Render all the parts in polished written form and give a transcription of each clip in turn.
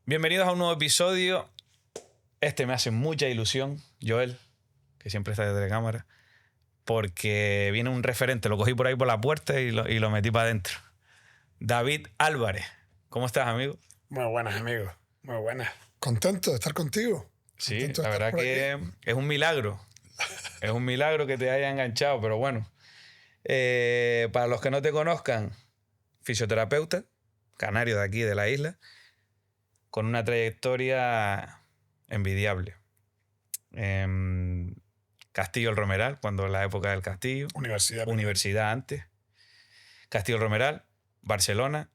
Bienvenidos a un nuevo episodio. Este me hace mucha ilusión, Joel, que siempre está desde la cámara, porque viene un referente. Lo cogí por ahí por la puerta y lo metí para adentro. David Álvarez. ¿Cómo estás, amigo? Muy buenas, amigo. Muy buenas. Contento de estar contigo. Sí, Contento de la estar verdad por que aquí. es un milagro. Es un milagro que te haya enganchado, pero bueno. Para los que no te conozcan, fisioterapeuta, canario de aquí, de la isla, con una trayectoria envidiable. Castillo el Romeral, cuando en la época del Castillo. Universidad antes. Castillo el Romeral, Barcelona,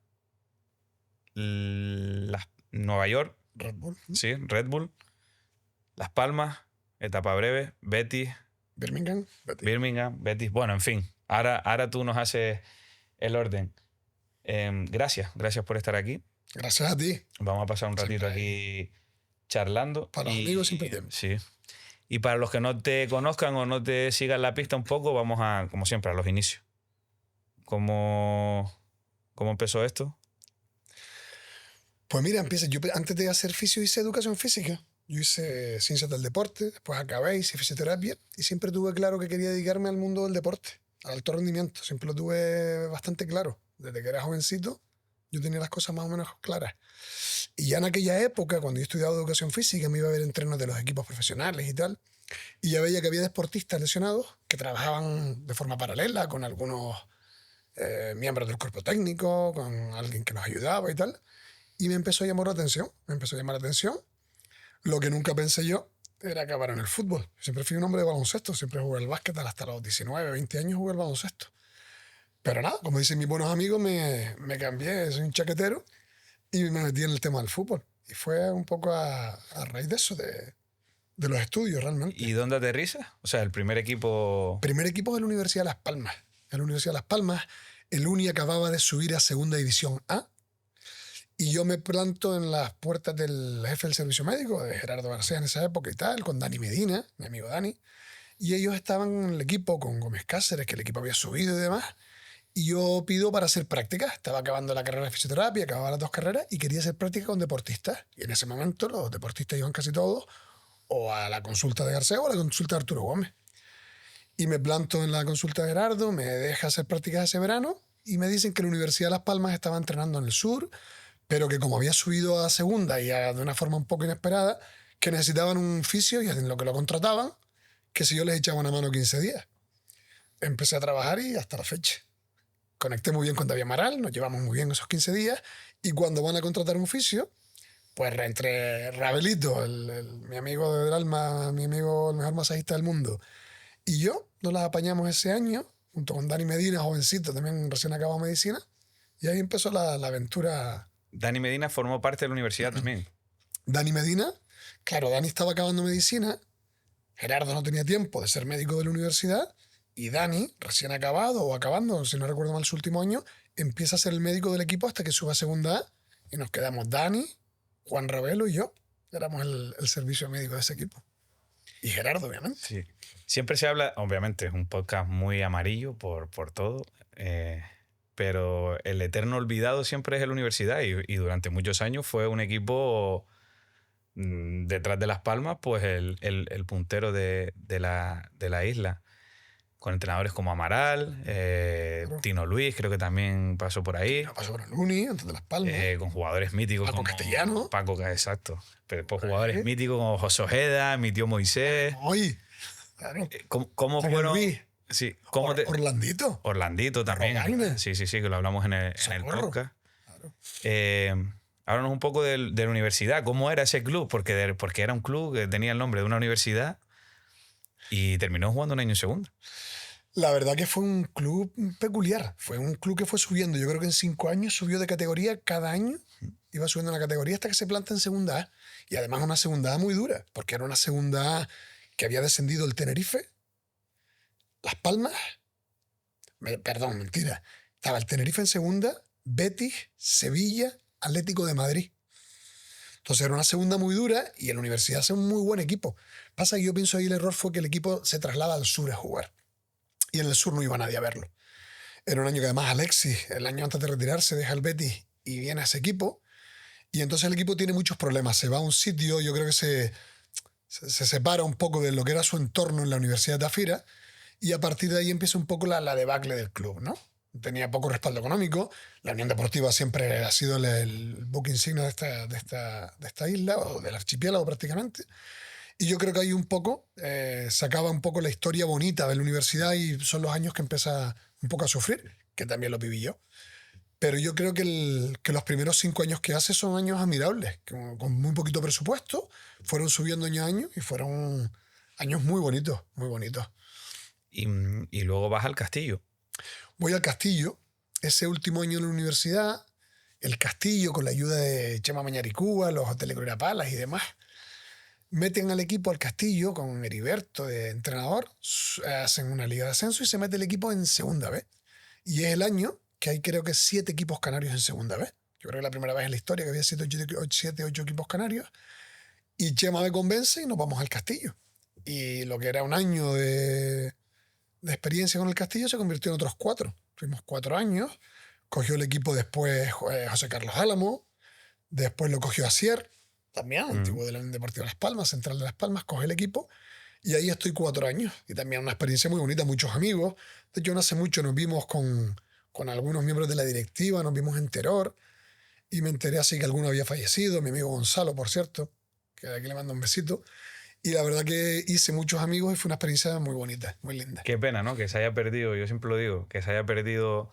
Nueva York, Red Bull. sí, Red Bull, Las Palmas, etapa breve, Betis, Birmingham. Betis. Birmingham, Betis. Bueno, en fin, ahora tú nos haces el orden. Gracias por estar aquí. Gracias a ti. Vamos a pasar un ratito Siempre aquí charlando. Para los amigos siempre hay tiempo. Sí. Y para los que no te conozcan o no te sigan la pista un poco, vamos a, como siempre, a los inicios. ¿Cómo empezó esto? Pues mira, antes de hacer fisio hice educación física. Yo hice ciencias del deporte, después acabé, hice fisioterapia y siempre tuve claro que quería dedicarme al mundo del deporte, al alto rendimiento. Siempre lo tuve bastante claro. Desde que era jovencito yo tenía las cosas más o menos claras. Y ya en aquella época, cuando yo estudiaba educación física, me iba a ver entrenos de los equipos profesionales y tal. Y ya veía que había deportistas lesionados que trabajaban de forma paralela con algunos miembros del cuerpo técnico, con alguien que nos ayudaba y tal. Y me empezó a llamar la atención. Lo que nunca pensé yo era acabar en el fútbol. Siempre fui un hombre de baloncesto. Siempre jugué al básquet hasta los 19, 20 años jugué al baloncesto. Pero nada, como dicen mis buenos amigos, me cambié, soy un chaquetero y me metí en el tema del fútbol. Y fue un poco a raíz de eso, de los estudios realmente. ¿Y dónde aterrizas? O sea, el primer equipo... Primer equipo es la Universidad de Las Palmas. En la Universidad de Las Palmas, el Uni acababa de subir a Segunda División A y yo me planto en las puertas del jefe del servicio médico, de Gerardo García en esa época y tal, con Dani Medina, mi amigo Dani, y ellos estaban en el equipo con Gómez Cáceres, que el equipo había subido y demás, y yo pido para hacer prácticas. Estaba acabando la carrera de fisioterapia, acababa las dos carreras y quería hacer prácticas con deportistas. Y en ese momento los deportistas iban casi todos o a la consulta de García o a la consulta de Arturo Gómez. Y me planto en la consulta de Gerardo, me deja hacer prácticas ese verano y me dicen que la Universidad de Las Palmas estaba entrenando en el sur, pero que como había subido a segunda y de una forma un poco inesperada, que necesitaban un fisio y en lo que lo contrataban, que si yo les echaba una mano 15 días. Empecé a trabajar y hasta la fecha. Conecté muy bien con David Amaral, nos llevamos muy bien esos 15 días y cuando van a contratar un fisio, pues entre Rabelito, mi amigo del alma, mi amigo, el mejor masajista del mundo, y yo nos las apañamos ese año, junto con Dani Medina, jovencito, también recién acabado medicina, y ahí empezó la aventura. Dani Medina formó parte de la universidad también. Dani Medina, claro, Dani estaba acabando medicina, Gerardo no tenía tiempo de ser médico de la universidad, y Dani, recién acabado o acabando, si no recuerdo mal su último año, empieza a ser el médico del equipo hasta que suba a segunda A, y nos quedamos Dani, Juan Ravelo y yo. Éramos el servicio médico de ese equipo. Y Gerardo, obviamente. Sí. Siempre se habla, obviamente, es un podcast muy amarillo por todo, pero el eterno olvidado siempre es la universidad y durante muchos años fue un equipo detrás de Las Palmas, pues el puntero de la isla, con entrenadores como Amaral, Claro. Tino Luis, creo que también pasó por ahí. No, pasó por el Uni, antes de Las Palmas. Con jugadores míticos Paco como Castellano. Exacto. Pero después jugadores míticos como José Ojeda, mi tío Moisés. Oye, claro. ¿Cómo San fueron? Luis. Sí, Orlandito también. Wagner. Sí, que lo hablamos en el podcast. Claro. Háblanos un poco de la universidad. ¿Cómo era ese club? Porque era un club que tenía el nombre de una universidad y terminó jugando un año en segunda. La verdad que fue un club peculiar. Fue un club que fue subiendo. Yo creo que en 5 años subió de categoría cada año. Iba subiendo la categoría hasta que se planta en segunda A. Y además una segunda A muy dura, porque era una segunda A que había descendido el Tenerife, Las Palmas. Perdón, mentira. Estaba el Tenerife en segunda, Betis, Sevilla, Atlético de Madrid. Entonces era una segunda muy dura y en la universidad hace un muy buen equipo. Pasa que yo pienso ahí el error fue que el equipo se traslada al sur a jugar. Y en el sur no iba nadie a verlo. Era un año que además Alexis, el año antes de retirarse, deja el Betis y viene a ese equipo. Y entonces el equipo tiene muchos problemas. Se va a un sitio, yo creo que se separa un poco de lo que era su entorno en la Universidad de Tafira, y a partir de ahí empieza un poco la debacle del club, ¿no? Tenía poco respaldo económico. La Unión Deportiva siempre ha sido el buque insignia de esta isla, o del archipiélago prácticamente. Y yo creo que ahí un poco se acaba un poco la historia bonita de la universidad, y son los años que empieza un poco a sufrir, que también lo viví yo. Pero yo creo que los primeros 5 años que hace son años admirables, con muy poquito presupuesto, fueron subiendo año a año y fueron años muy bonitos, muy bonitos. Y luego vas al Castillo. Voy al Castillo, ese último año en la universidad, el Castillo, con la ayuda de Chema Mañaricúa, los Telecurera Palas y demás, meten al equipo al Castillo con Heriberto de entrenador, hacen una liga de ascenso y se mete el equipo en segunda B. Y es el año que hay, creo que 7 equipos canarios en segunda B. Yo creo que la primera vez en la historia que había 7, 8 equipos canarios. Y Chema me convence y nos vamos al Castillo. Y lo que era un año de experiencia con el Castillo se convirtió en otros 4. Tuvimos 4 años. Cogió el equipo después José Carlos Álamo. Después lo cogió Asier, también, antiguo de la Unión Deportiva Las Palmas, central de Las Palmas. Coge el equipo. Y ahí estoy 4 años. Y también una experiencia muy bonita, muchos amigos. De hecho, no hace mucho nos vimos con algunos miembros de la directiva, nos vimos en Terror. Y me enteré así que alguno había fallecido. Mi amigo Gonzalo, por cierto, que de aquí le mando un besito. Y la verdad que hice muchos amigos y fue una experiencia muy bonita, muy linda. Qué pena, ¿no? Que se haya perdido, yo siempre lo digo, que se haya perdido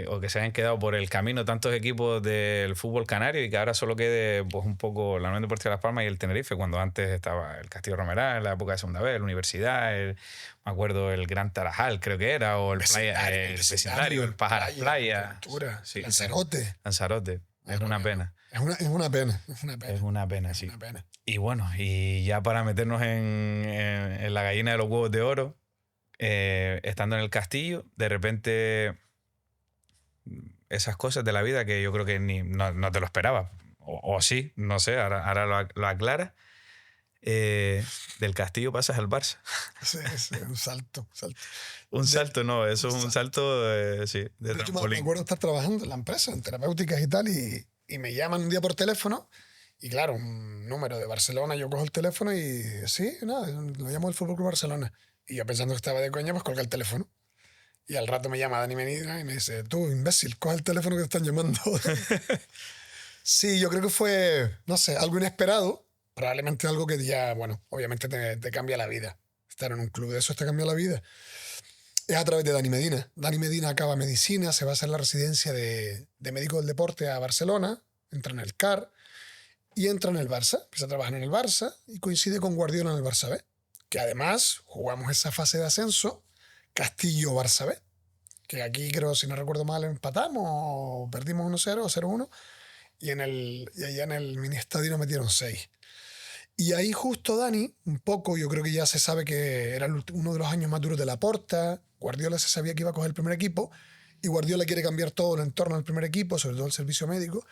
o que se hayan quedado por el camino tantos equipos del fútbol canario y que ahora solo quede pues un poco la Unión Deportiva Las Palmas y el Tenerife, cuando antes estaba el Castillo Romeral en la época de segunda vez, la Universidad, me acuerdo el Gran Tarajal, creo que era, o el vecindario, el Pajaras Playa. Sí, Lanzarote. Lanzarote. Es una pena. Es una pena. Es una pena, sí. Una pena. Y bueno, y ya para meternos en la gallina de los huevos de oro, estando en el Castillo, de repente esas cosas de la vida que yo creo que no te lo esperaba, o sí, no sé, ahora lo aclara. Del Castillo pasas al Barça. Sí, un salto. Un salto, no, eso es un salto, sí, de trampolín. Me acuerdo estar trabajando en la empresa, en terapéuticas y tal, y me llaman un día por teléfono, y claro, un número de Barcelona, yo cojo el teléfono y sí, nada, lo llamo del Fútbol Club Barcelona. Y yo pensando que estaba de coña, pues colgué el teléfono. Y al rato me llama Dani Medina y me dice, tú, imbécil, coge el teléfono que te están llamando. Sí, yo creo que fue, no sé, algo inesperado. Probablemente algo que ya, bueno, obviamente te cambia la vida. Estar en un club de esos te cambia la vida. Es a través de Dani Medina. Dani Medina acaba medicina, se va a hacer la residencia de médico del deporte a Barcelona, entra en el CAR y entra en el Barça. Empieza a trabajar en el Barça y coincide con Guardiola en el Barça B, que además jugamos esa fase de ascenso, Castillo-Barça B, que aquí creo, si no recuerdo mal, empatamos o perdimos 1-0 o 0-1, y allá en el mini estadio nos metieron 6. Y ahí justo Dani, un poco, yo creo que ya se sabe que era uno de los años más duros de Laporta. Guardiola se sabía que iba a coger el primer equipo y Guardiola quiere cambiar todo el entorno del primer equipo, sobre todo el servicio médico.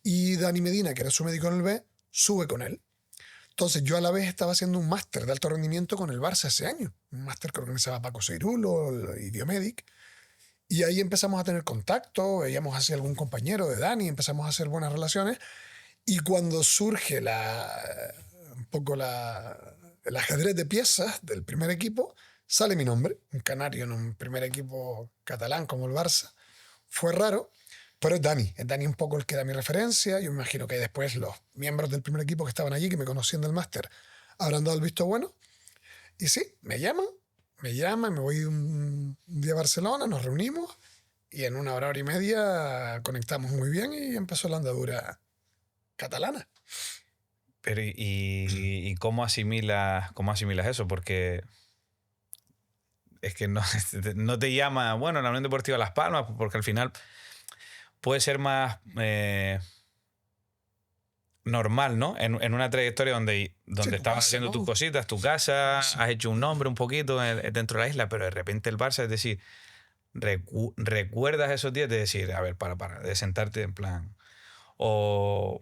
Y Dani Medina, que era su médico en el B, sube con él. Entonces yo a la vez estaba haciendo un máster de alto rendimiento con el Barça ese año. Un máster que organizaba Paco Seirulo y Biomedic. Y ahí empezamos a tener contacto, veíamos hacia algún compañero de Dani, empezamos a hacer buenas relaciones. Y cuando surge un poco el ajedrez de piezas del primer equipo, sale mi nombre, un canario en un primer equipo catalán como el Barça. Fue raro, pero es Dani un poco el que da mi referencia. Yo me imagino que después los miembros del primer equipo que estaban allí, que me conocían del máster, habrán dado el visto bueno. Y sí, me llaman, me voy un día a Barcelona, nos reunimos y en 1 hora, hora y media conectamos muy bien y empezó la andadura catalana. Pero ¿y cómo asimilas eso? Porque es que no te llama, bueno, la Unión Deportiva Las Palmas, porque al final puede ser más normal, ¿no? En una trayectoria donde sí, estabas haciendo tus cositas, tu casa, sí. Has hecho un nombre un poquito dentro de la isla, pero de repente el Barça, es decir, recuerdas esos días de decir, a ver, de sentarte en plan, o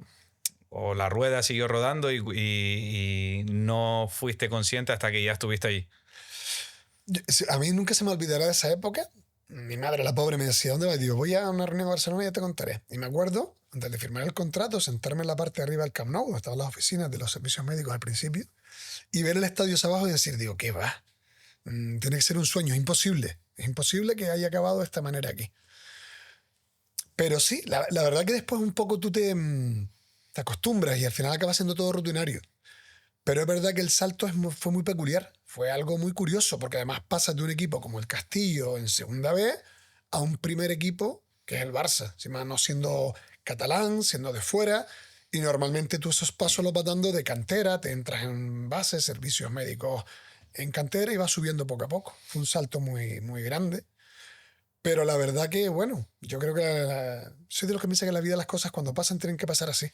la rueda siguió rodando y no fuiste consciente hasta que ya estuviste ahí. A mí nunca se me olvidará de esa época. mi madre, la pobre, me decía, ¿dónde vas? Digo, voy a una reunión a Barcelona y ya te contaré. Y me acuerdo, antes de firmar el contrato, sentarme en la parte de arriba del Camp Nou, donde estaban las oficinas de los servicios médicos al principio, y ver el estadio hacia abajo y decir, digo, ¿qué va? Tiene que ser un sueño, es imposible. Es imposible que haya acabado de esta manera aquí. Pero sí, la verdad que después un poco tú te acostumbras y al final acaba siendo todo rutinario. Pero es verdad que el salto fue muy peculiar. Fue algo muy curioso, porque además pasas de un equipo como el Castillo en Segunda B a un primer equipo que es el Barça. Encima no siendo catalán, siendo de fuera. Y normalmente tú esos pasos los vas dando de cantera, te entras en base, servicios médicos en cantera y vas subiendo poco a poco. Fue un salto muy, muy grande. Pero la verdad que, bueno, yo creo que soy de los que piensan que en la vida las cosas cuando pasan tienen que pasar así.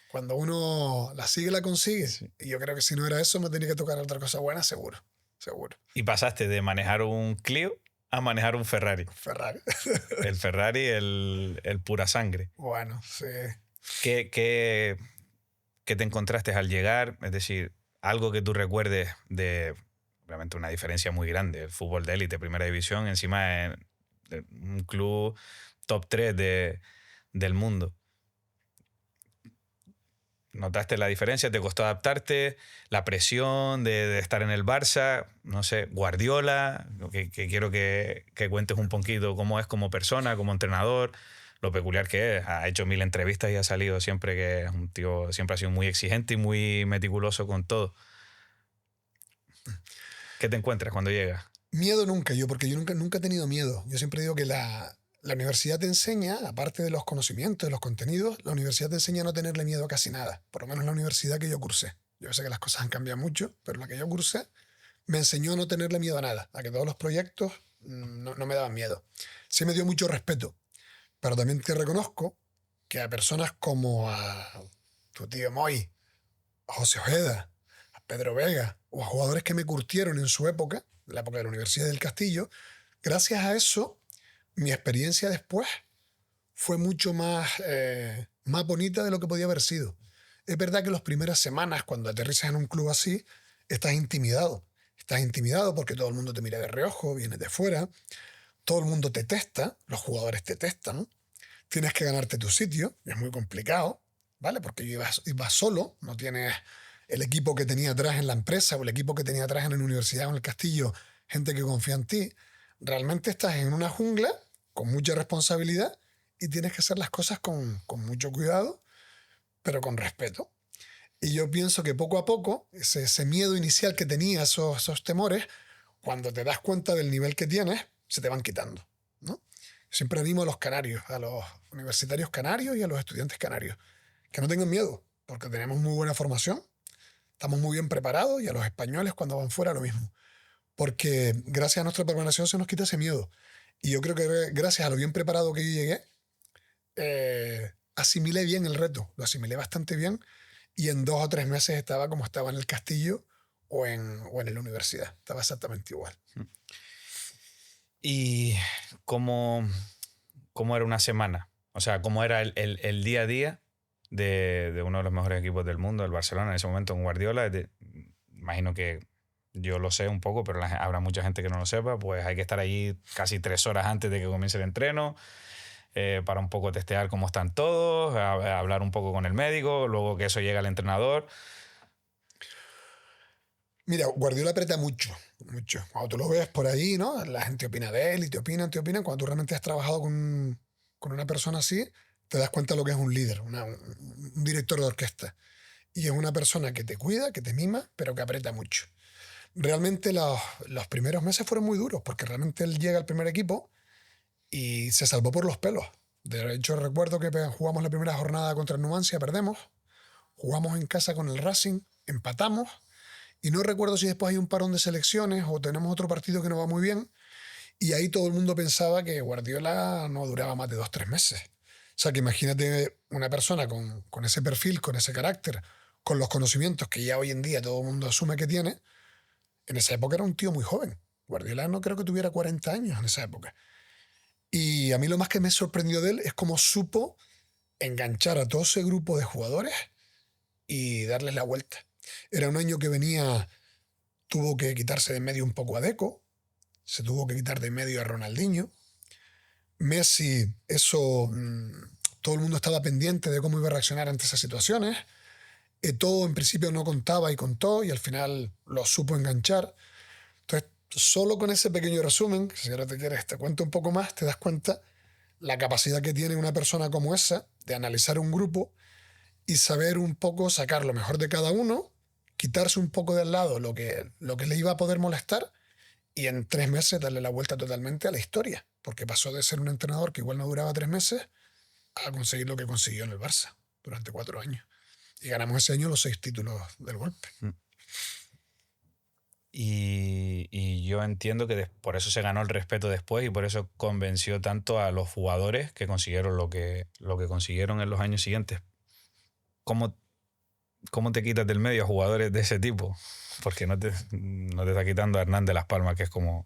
Cuando uno la sigue, la consigue. Sí. Y yo creo que si no era eso, me tenía que tocar otra cosa buena, seguro. Seguro. Y pasaste de manejar un Clio a manejar un Ferrari. Ferrari. El Ferrari, el pura sangre. Bueno, sí. ¿Qué te encontraste al llegar? Es decir, algo que tú recuerdes de, obviamente, una diferencia muy grande. El fútbol de élite, primera división, encima de un club top 3 del mundo. ¿Notaste la diferencia? ¿Te costó adaptarte? ¿La presión de estar en el Barça? No sé, Guardiola, que quiero que cuentes un poquito cómo es como persona, como entrenador, lo peculiar que es. Ha hecho 1000 entrevistas y ha salido siempre que es un tío, siempre ha sido muy exigente y muy meticuloso con todo. ¿Qué te encuentras cuando llegas? Miedo nunca, porque yo nunca he tenido miedo. Yo siempre digo que la universidad te enseña, aparte de los conocimientos, de los contenidos, la universidad te enseña a no tenerle miedo a casi nada. Por lo menos la universidad que yo cursé. Yo sé que las cosas han cambiado mucho, pero la que yo cursé me enseñó a no tenerle miedo a nada, a que todos los proyectos no me daban miedo. Sí me dio mucho respeto, pero también te reconozco que a personas como a tu tío Moy, a José Ojeda, a Pedro Vega o a jugadores que me curtieron en su época, la época de la Universidad del Castillo, gracias a eso, mi experiencia después fue mucho más bonita de lo que podía haber sido. Es verdad que las primeras semanas, cuando aterrizas en un club así, estás intimidado. Estás intimidado porque todo el mundo te mira de reojo, vienes de fuera, todo el mundo te testa, los jugadores te testan, tienes que ganarte tu sitio, y es muy complicado, ¿vale? Porque ibas solo, no tienes el equipo que tenía atrás en la empresa o el equipo que tenía atrás en la universidad o en el Castillo, gente que confía en ti. Realmente estás en una jungla con mucha responsabilidad y tienes que hacer las cosas con mucho cuidado, pero con respeto. Y yo pienso que poco a poco, ese miedo inicial que tenía, esos temores, cuando te das cuenta del nivel que tienes, se te van quitando, ¿no? Siempre animo a los canarios, a los universitarios canarios y a los estudiantes canarios, que no tengan miedo, porque tenemos muy buena formación, estamos muy bien preparados y a los españoles cuando van fuera lo mismo. Porque gracias a nuestra preparación se nos quita ese miedo. Y yo creo que gracias a lo bien preparado que yo llegué, asimilé bien el reto, lo asimilé bastante bien y en 2 o 3 meses estaba como estaba en el Castillo o en la universidad. Estaba exactamente igual. ¿Y cómo era una semana? O sea, ¿cómo era el día a día de uno de los mejores equipos del mundo, el Barcelona, en ese momento con Guardiola? Imagino que yo lo sé un poco, pero habrá mucha gente que no lo sepa. Pues hay que estar allí casi 3 horas antes de que comience el entreno para un poco testear cómo están todos, hablar un poco con el médico, luego que eso llega al entrenador. Mira, Guardiola aprieta mucho, mucho. Cuando tú lo ves por ahí, ¿no? La gente opina de él y te opinan. Cuando tú realmente has trabajado con una persona así, te das cuenta de lo que es un líder, un director de orquesta. Y es una persona que te cuida, que te mima, pero que aprieta mucho. Realmente los primeros meses fueron muy duros, porque realmente él llega al primer equipo y se salvó por los pelos. De hecho, recuerdo que jugamos la primera jornada contra el Numancia, perdemos. Jugamos en casa con el Racing, empatamos. Y no recuerdo si después hay un parón de selecciones o tenemos otro partido que no va muy bien. Y ahí todo el mundo pensaba que Guardiola no duraba más de 2 o 3 meses. O sea, que imagínate una persona con ese perfil, con ese carácter, con los conocimientos que ya hoy en día todo el mundo asume que tiene. En esa época era un tío muy joven. Guardiola no creo que tuviera 40 años en esa época. Y a mí lo más que me sorprendió de él es cómo supo enganchar a todo ese grupo de jugadores y darles la vuelta. Era un año que tuvo que quitarse de en medio un poco a Deco, se tuvo que quitar de en medio a Ronaldinho, Messi, eso, todo el mundo estaba pendiente de cómo iba a reaccionar ante esas situaciones. Todo en principio no contaba y contó y al final lo supo enganchar. Entonces, solo con ese pequeño resumen, que si ahora te quieres te cuento un poco más, te das cuenta la capacidad que tiene una persona como esa de analizar un grupo y saber un poco sacar lo mejor de cada uno, quitarse un poco del lado lo que le iba a poder molestar y en 3 meses darle la vuelta totalmente a la historia, porque pasó de ser un entrenador que igual no duraba 3 meses a conseguir lo que consiguió en el Barça durante 4 años. Y ganamos ese año los 6 títulos del golpe. Y yo entiendo que por eso se ganó el respeto después y por eso convenció tanto a los jugadores que consiguieron lo que consiguieron en los años siguientes. ¿Cómo te quitas del medio a jugadores de ese tipo? Porque no te está quitando a Hernán de Las Palmas, que es como...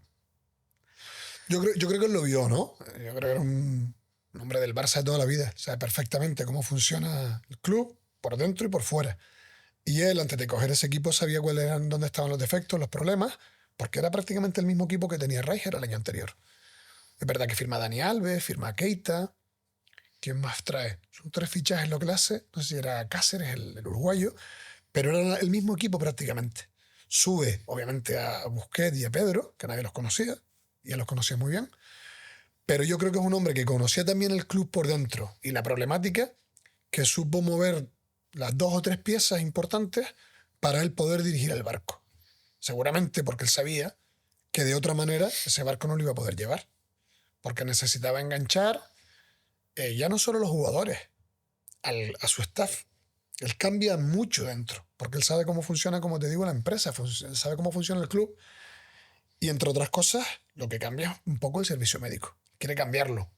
Yo creo que él lo vio, ¿no? Yo creo que era un hombre del Barça de toda la vida. Sabe perfectamente cómo funciona el club, por dentro y por fuera. Y él, antes de coger ese equipo, sabía dónde estaban los defectos, los problemas, porque era prácticamente el mismo equipo que tenía Rijkaard el año anterior. Es verdad que firma a Dani Alves, firma a Keita. ¿Quién más trae? Son 3 fichajes lo que hace. No sé si era Cáceres, el uruguayo, pero era el mismo equipo prácticamente. Sube, obviamente, a Busquets y a Pedro, que nadie los conocía, y él los conocía muy bien. Pero yo creo que es un hombre que conocía también el club por dentro y la problemática, que supo mover las 2 o 3 piezas importantes para él poder dirigir el barco. Seguramente porque él sabía que de otra manera ese barco no lo iba a poder llevar. Porque necesitaba enganchar ya no solo los jugadores, a su staff. Él cambia mucho dentro, porque él sabe cómo funciona, como te digo, la empresa, sabe cómo funciona el club. Y entre otras cosas, lo que cambia es un poco el servicio médico. Quiere cambiarlo.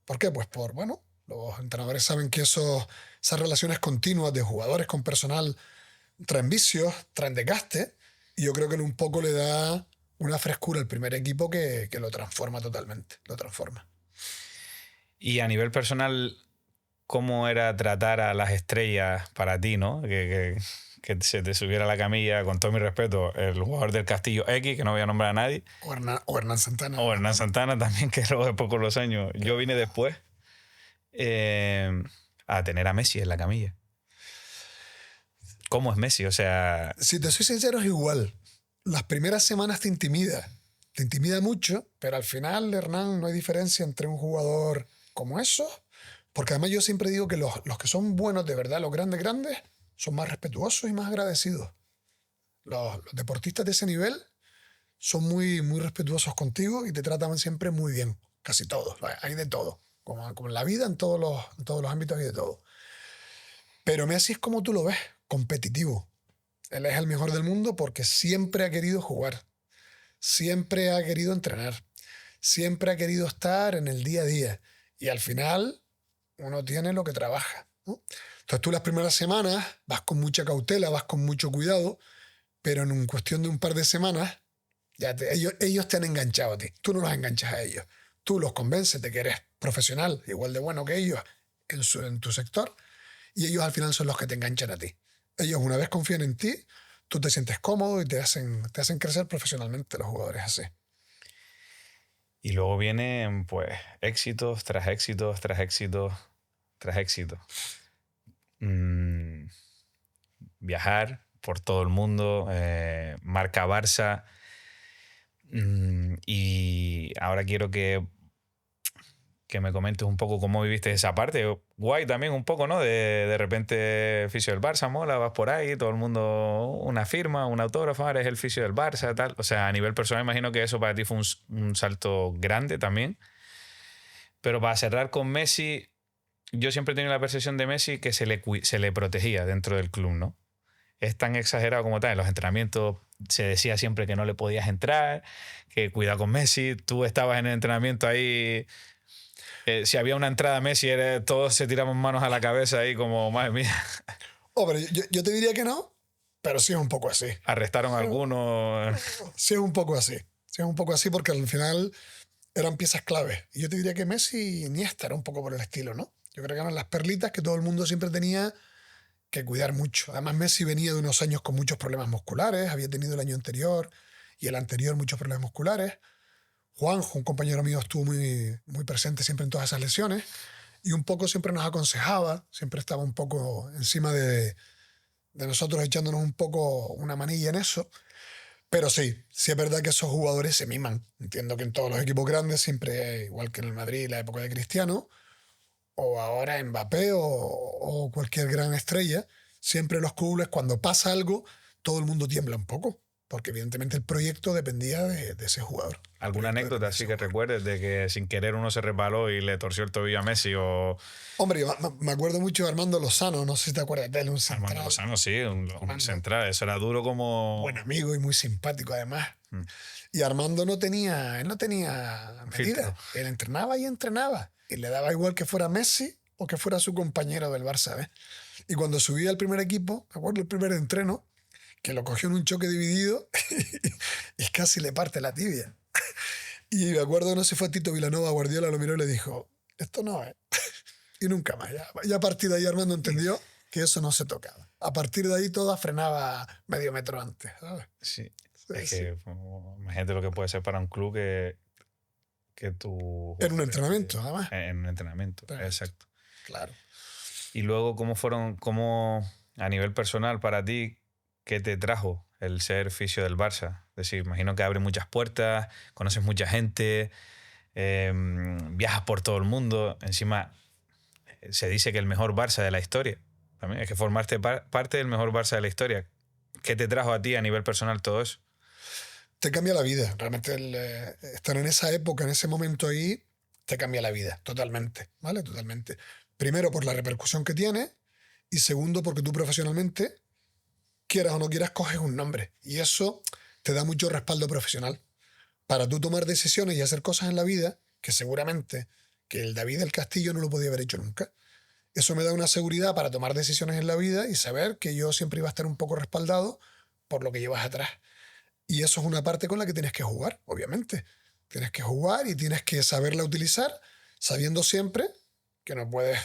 ¿Por qué? Pues los entrenadores saben que esas relaciones continuas de jugadores con personal traen vicios, traen desgaste, y yo creo que en un poco le da una frescura al primer equipo que lo transforma totalmente, lo transforma. Y a nivel personal, ¿cómo era tratar a las estrellas para ti, no? Que se te subiera a la camilla, con todo mi respeto, el jugador del Castillo X, que no voy a nombrar a nadie. O Hernán Santana. O Hernán Santana también, que luego después con los años. Yo vine después a tener a Messi en la camilla. ¿Cómo es Messi? O sea... Si te soy sincero, es igual. Las primeras semanas te intimida mucho, pero al final, Hernán, no hay diferencia entre un jugador como eso, porque además yo siempre digo que los que son buenos de verdad, los grandes, son más respetuosos y más agradecidos. Los deportistas de ese nivel son muy, muy respetuosos contigo y te tratan siempre muy bien, casi todos. Hay de todo, como en la vida, en todos los ámbitos hay de todo. Pero Messi es como tú lo ves, competitivo. Él es el mejor del mundo porque siempre ha querido jugar, siempre ha querido entrenar, siempre ha querido estar en el día a día. Y al final uno tiene lo que trabaja, ¿no? Entonces tú las primeras semanas vas con mucha cautela, vas con mucho cuidado, pero en cuestión de un par de semanas ellos te han enganchado a ti. Tú no los enganchas a ellos. Tú los convences de que eres profesional, igual de bueno que ellos en tu sector, y ellos al final son los que te enganchan a ti. Ellos una vez confían en ti, tú te sientes cómodo y te hacen crecer profesionalmente los jugadores así. Y luego vienen, pues, éxitos tras éxitos, tras éxitos, tras éxitos. Viajar por todo el mundo, marca Barça. Y ahora quiero que me comentes un poco cómo viviste esa parte. Guay también un poco, ¿no? De repente fisio del Barça, mola, vas por ahí, todo el mundo una firma, un autógrafo, eres el fisio del Barça, tal. O sea, a nivel personal imagino que eso para ti fue un salto grande también. Pero para cerrar con Messi, yo siempre he tenido la percepción de Messi que se le protegía dentro del club, ¿no? Es tan exagerado como tal. En los entrenamientos se decía siempre que no le podías entrar, que cuidado con Messi. Tú estabas en el entrenamiento ahí... si había una entrada a Messi, todos se tiraban manos a la cabeza ahí como, madre mía. Hombre, yo te diría que no, pero sí es un poco así. Arrestaron a algunos. Sí es un poco así. Sí es un poco así porque al final eran piezas claves. Y yo te diría que Messi y Iniesta era un poco por el estilo, ¿no? Yo creo que eran las perlitas que todo el mundo siempre tenía que cuidar mucho. Además, Messi venía de unos años con muchos problemas musculares, había tenido el año anterior y el anterior muchos problemas musculares. Juanjo, un compañero mío, estuvo muy, muy presente siempre en todas esas lesiones y un poco siempre nos aconsejaba, siempre estaba un poco encima de nosotros echándonos un poco una manilla en eso. Pero sí, sí es verdad que esos jugadores se miman. Entiendo que en todos los equipos grandes siempre, igual que en el Madrid, la época de Cristiano, o ahora Mbappé o cualquier gran estrella, siempre los clubes cuando pasa algo, todo el mundo tiembla un poco, porque evidentemente el proyecto dependía de ese jugador. ¿Alguna anécdota así que recuerdes de que sin querer uno se resbaló y le torció el tobillo a Messi o...? Hombre, yo me acuerdo mucho de Armando Lozano, no sé si te acuerdas de él, un Armando central. Lozano, sí, un central. Eso era duro como... Buen amigo y muy simpático además. Mm. Y Armando él no tenía medida. Filtro. Él entrenaba y entrenaba. Y le daba igual que fuera Messi o que fuera su compañero del Barça, ¿ves? Y cuando subía al primer equipo, me acuerdo el primer entreno, que lo cogió en un choque dividido y casi le parte la tibia. Y me acuerdo, no sé, fue Tito Vilanova, Guardiola lo miró y le dijo, esto no es. Y nunca más. Ya a partir de ahí Armando entendió que eso no se tocaba. A partir de ahí todo frenaba medio metro antes, ¿sabes? Sí. Sí, Es sí. que imagínate lo que puede ser para un club que tú... En un entrenamiento, además. En un entrenamiento, Sí. exacto. Claro. Y luego, ¿cómo a nivel personal para ti, qué te trajo el ser fisio del Barça? Es decir, imagino que abre muchas puertas, conoces mucha gente, viajas por todo el mundo. Encima, se dice que el mejor Barça de la historia. También es que formarte parte del mejor Barça de la historia. ¿Qué te trajo a ti a nivel personal todo eso? Te cambia la vida. Realmente estar en esa época, en ese momento ahí, te cambia la vida, totalmente, ¿vale? Totalmente. Primero, por la repercusión que tiene y segundo, porque tú profesionalmente, quieras o no quieras, coges un nombre y eso te da mucho respaldo profesional para tú tomar decisiones y hacer cosas en la vida que seguramente que el David del Castillo no lo podía haber hecho nunca. Eso me da una seguridad para tomar decisiones en la vida y saber que yo siempre iba a estar un poco respaldado por lo que llevas atrás. Y eso es una parte con la que tienes que jugar, obviamente. Tienes que jugar y tienes que saberla utilizar, sabiendo siempre que no puedes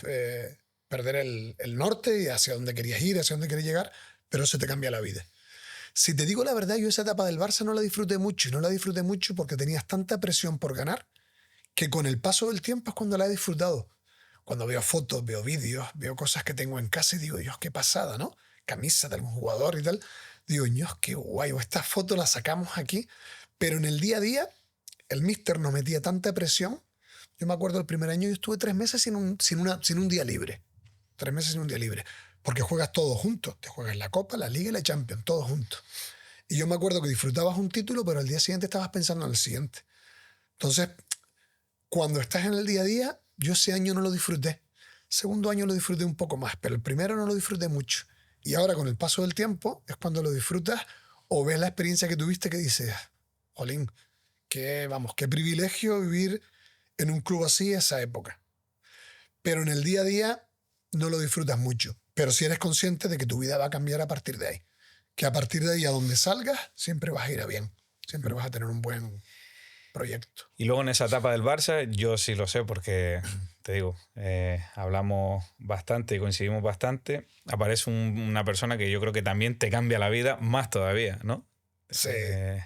perder el norte y hacia dónde querías ir, hacia dónde querías llegar, pero eso te cambia la vida. Si te digo la verdad, yo esa etapa del Barça no la disfruté mucho, y no la disfruté mucho porque tenías tanta presión por ganar que con el paso del tiempo es cuando la he disfrutado. Cuando veo fotos, veo vídeos, veo cosas que tengo en casa y digo, Dios, qué pasada, ¿no? Camisa de algún jugador y tal. Digo, Dios, qué guay, o esta foto la sacamos aquí. Pero en el día a día, el míster nos metía tanta presión. Yo me acuerdo el primer año, yo estuve 3 meses sin un día libre. 3 meses sin un día libre. Porque juegas todo juntos. Te juegas la Copa, la Liga y la Champions, todos juntos. Y yo me acuerdo que disfrutabas un título, pero al día siguiente estabas pensando en el siguiente. Entonces, cuando estás en el día a día, yo ese año no lo disfruté. Segundo año lo disfruté un poco más, pero el primero no lo disfruté mucho. Y ahora con el paso del tiempo es cuando lo disfrutas o ves la experiencia que tuviste que dices, jolín, qué privilegio vivir en un club así esa época. Pero en el día a día no lo disfrutas mucho. Pero si eres consciente de que tu vida va a cambiar a partir de ahí. Que a partir de ahí, a donde salgas, siempre vas a ir a bien. Siempre vas a tener un buen proyecto. Y luego en esa etapa del Barça, yo sí lo sé porque, te digo, hablamos bastante y coincidimos bastante. Aparece una persona que yo creo que también te cambia la vida más todavía, ¿no? Sí,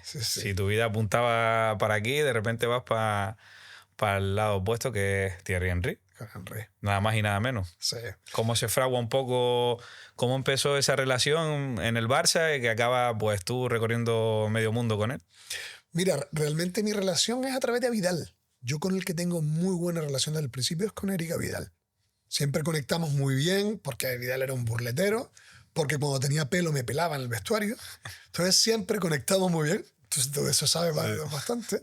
sí. Si tu vida apuntaba para aquí, de repente vas para el lado opuesto, que es Thierry Henry. Henry. Nada más y nada menos. Sí. ¿Cómo se fragua un poco, cómo empezó esa relación en el Barça y que acaba pues tú recorriendo medio mundo con él? Mira, realmente mi relación es a través de Vidal. Yo con el que tengo muy buena relación desde el principio es con Eric Vidal. Siempre conectamos muy bien porque Vidal era un burletero, porque cuando tenía pelo me pelaba en el vestuario. Entonces siempre conectamos muy bien. Entonces todo eso sabes bastante.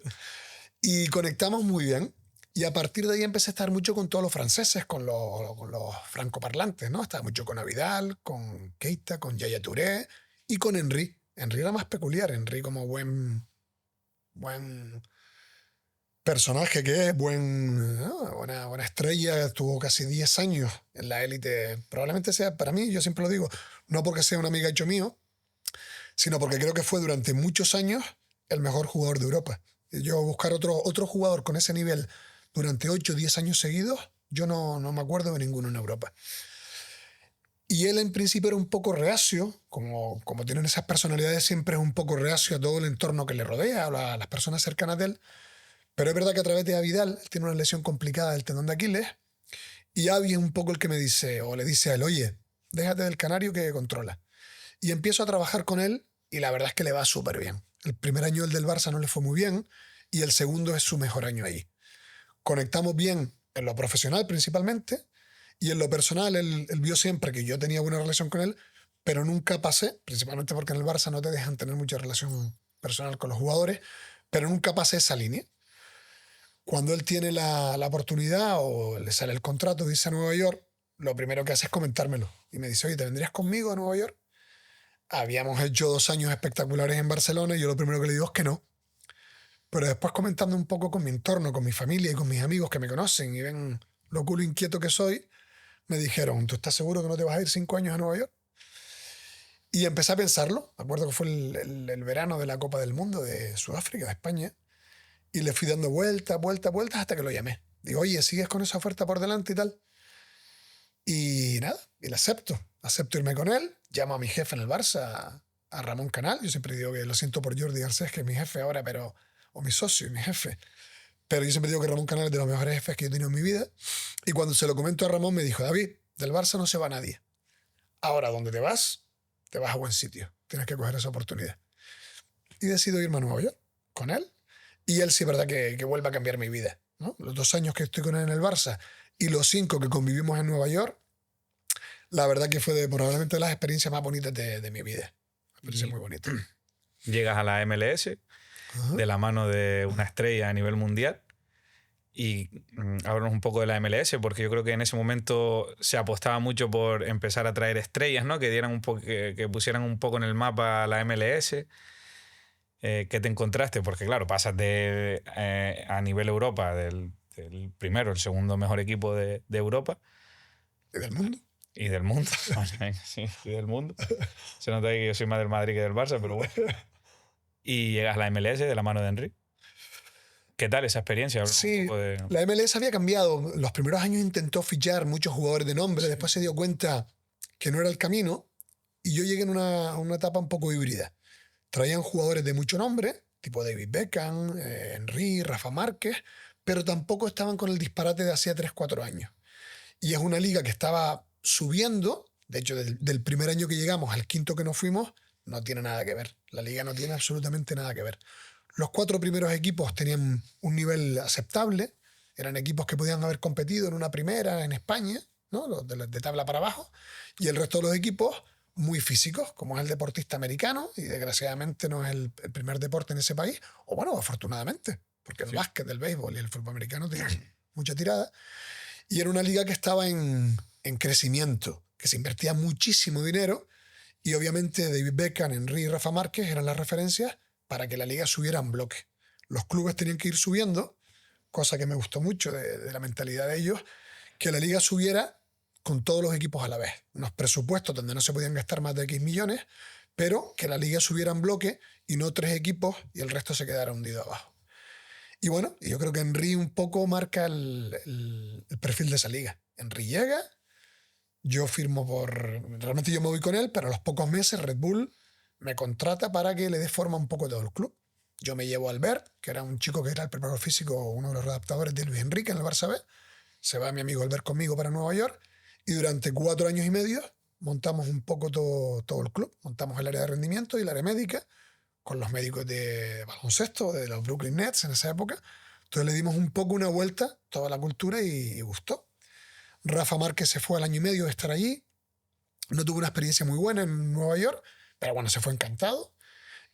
Y conectamos muy bien. Y a partir de ahí empecé a estar mucho con todos los franceses, con los francoparlantes, ¿no? Estaba mucho con Vidal, con Keita, con Yaya Touré y con Henry. Henry era más peculiar. Henry como buen personaje que es, buena estrella, estuvo casi 10 años en la élite. Probablemente sea, para mí, yo siempre lo digo, no porque sea un amigo hecho mío, sino porque creo que fue durante muchos años el mejor jugador de Europa. Yo buscar otro jugador con ese nivel durante 8 o 10 años seguidos, yo no me acuerdo de ninguno en Europa. Y él en principio era un poco reacio, como tienen esas personalidades, siempre es un poco reacio a todo el entorno que le rodea, a las personas cercanas de él. Pero es verdad que a través de Vidal, él tiene una lesión complicada del tendón de Aquiles, y Avi es un poco el que me dice, o le dice a él, oye, déjate del canario que controla. Y empiezo a trabajar con él y la verdad es que le va súper bien. El primer año el del Barça no le fue muy bien y el segundo es su mejor año ahí. Conectamos bien en lo profesional principalmente y en lo personal él vio siempre que yo tenía buena relación con él, pero nunca pasé, principalmente porque en el Barça no te dejan tener mucha relación personal con los jugadores, pero nunca pasé esa línea. Cuando él tiene la oportunidad o le sale el contrato, dice a Nueva York, lo primero que hace es comentármelo. Y me dice, oye, ¿te vendrías conmigo a Nueva York? Habíamos hecho 2 años espectaculares en Barcelona y yo lo primero que le digo es que no. Pero después comentando un poco con mi entorno, con mi familia y con mis amigos que me conocen y ven lo culo inquieto que soy, me dijeron, ¿tú estás seguro que no te vas a ir 5 años a Nueva York? Y empecé a pensarlo. Me acuerdo que fue el verano de la Copa del Mundo de Sudáfrica, de España. Y le fui dando vueltas, vueltas, vueltas hasta que lo llamé. Digo, oye, ¿sigues con esa oferta por delante y tal? Y nada, y la acepto. Acepto irme con él. Llamo a mi jefe en el Barça, a Ramón Canal. Yo siempre digo que lo siento por Jordi Garcés, que es mi jefe ahora, pero o mi socio, mi jefe. Pero yo siempre digo que Ramón Canal es de los mejores jefes que yo he tenido en mi vida. Y cuando se lo comento a Ramón, me dijo, David, del Barça no se va nadie. Ahora, ¿dónde te vas a buen sitio. Tienes que coger esa oportunidad. Y decido irme a Nueva York con él. Y él sí es verdad que vuelve a cambiar mi vida, ¿no? Los 2 años que estoy con él en el Barça y los 5 que convivimos en Nueva York, la verdad que fue probablemente las experiencias más bonitas de mi vida. Me parece muy bonito. Llegas a la MLS de la mano de una estrella a nivel mundial y háblanos un poco de la MLS porque yo creo que en ese momento se apostaba mucho por empezar a traer estrellas, ¿no? Que dieran que pusieran un poco en el mapa la MLS. ¿Qué te encontraste? Porque claro, pasas a nivel Europa del primero, el segundo mejor equipo de Europa. ¿Y del mundo? Y del mundo. Sí, y del mundo. Se nota que yo soy más del Madrid que del Barça, pero bueno. Y llegas a la MLS de la mano de Henry. ¿Qué tal esa experiencia? Sí, la MLS había cambiado. Los primeros años intentó fichar muchos jugadores de nombre, después se dio cuenta que no era el camino y yo llegué en una etapa un poco híbrida. Traían jugadores de mucho nombre, tipo David Beckham, Henry, Rafa Márquez, pero tampoco estaban con el disparate de hacía 3-4 años. Y es una liga que estaba subiendo, de hecho, del primer año que llegamos al quinto que nos fuimos, no tiene nada que ver. La liga no tiene absolutamente nada que ver. Los 4 primeros equipos tenían un nivel aceptable, eran equipos que podían haber competido en una primera en España, ¿no? Los de tabla para abajo, y el resto de los equipos muy físicos, como es el deportista americano, y desgraciadamente no es el primer deporte en ese país, o bueno, afortunadamente, porque el básquet, el béisbol y el fútbol americano tienen mucha tirada, y era una liga que estaba en crecimiento, que se invertía muchísimo dinero, y obviamente David Beckham, Henry y Rafa Márquez eran las referencias para que la liga subiera en bloque. Los clubes tenían que ir subiendo, cosa que me gustó mucho de la mentalidad de ellos, que la liga subiera con todos los equipos a la vez. Unos presupuestos donde no se podían gastar más de X millones, pero que la liga subiera en bloque y no 3 equipos y el resto se quedara hundido abajo. Y bueno, yo creo que Henry un poco marca el perfil de esa liga. Henry llega, yo firmo realmente yo me voy con él, pero a los pocos meses Red Bull me contrata para que le dé forma un poco a todo el club. Yo me llevo a Albert, que era un chico que era el preparador físico, uno de los adaptadores de Luis Enrique en el Barça B. Se va mi amigo Albert conmigo para Nueva York y durante 4 años y medio montamos un poco todo el club. Montamos el área de rendimiento y el área médica con los médicos de baloncesto, de los Brooklyn Nets en esa época. Entonces le dimos un poco una vuelta, toda la cultura y gustó. Rafa Márquez se fue al año y medio de estar allí. No tuvo una experiencia muy buena en Nueva York, pero bueno, se fue encantado.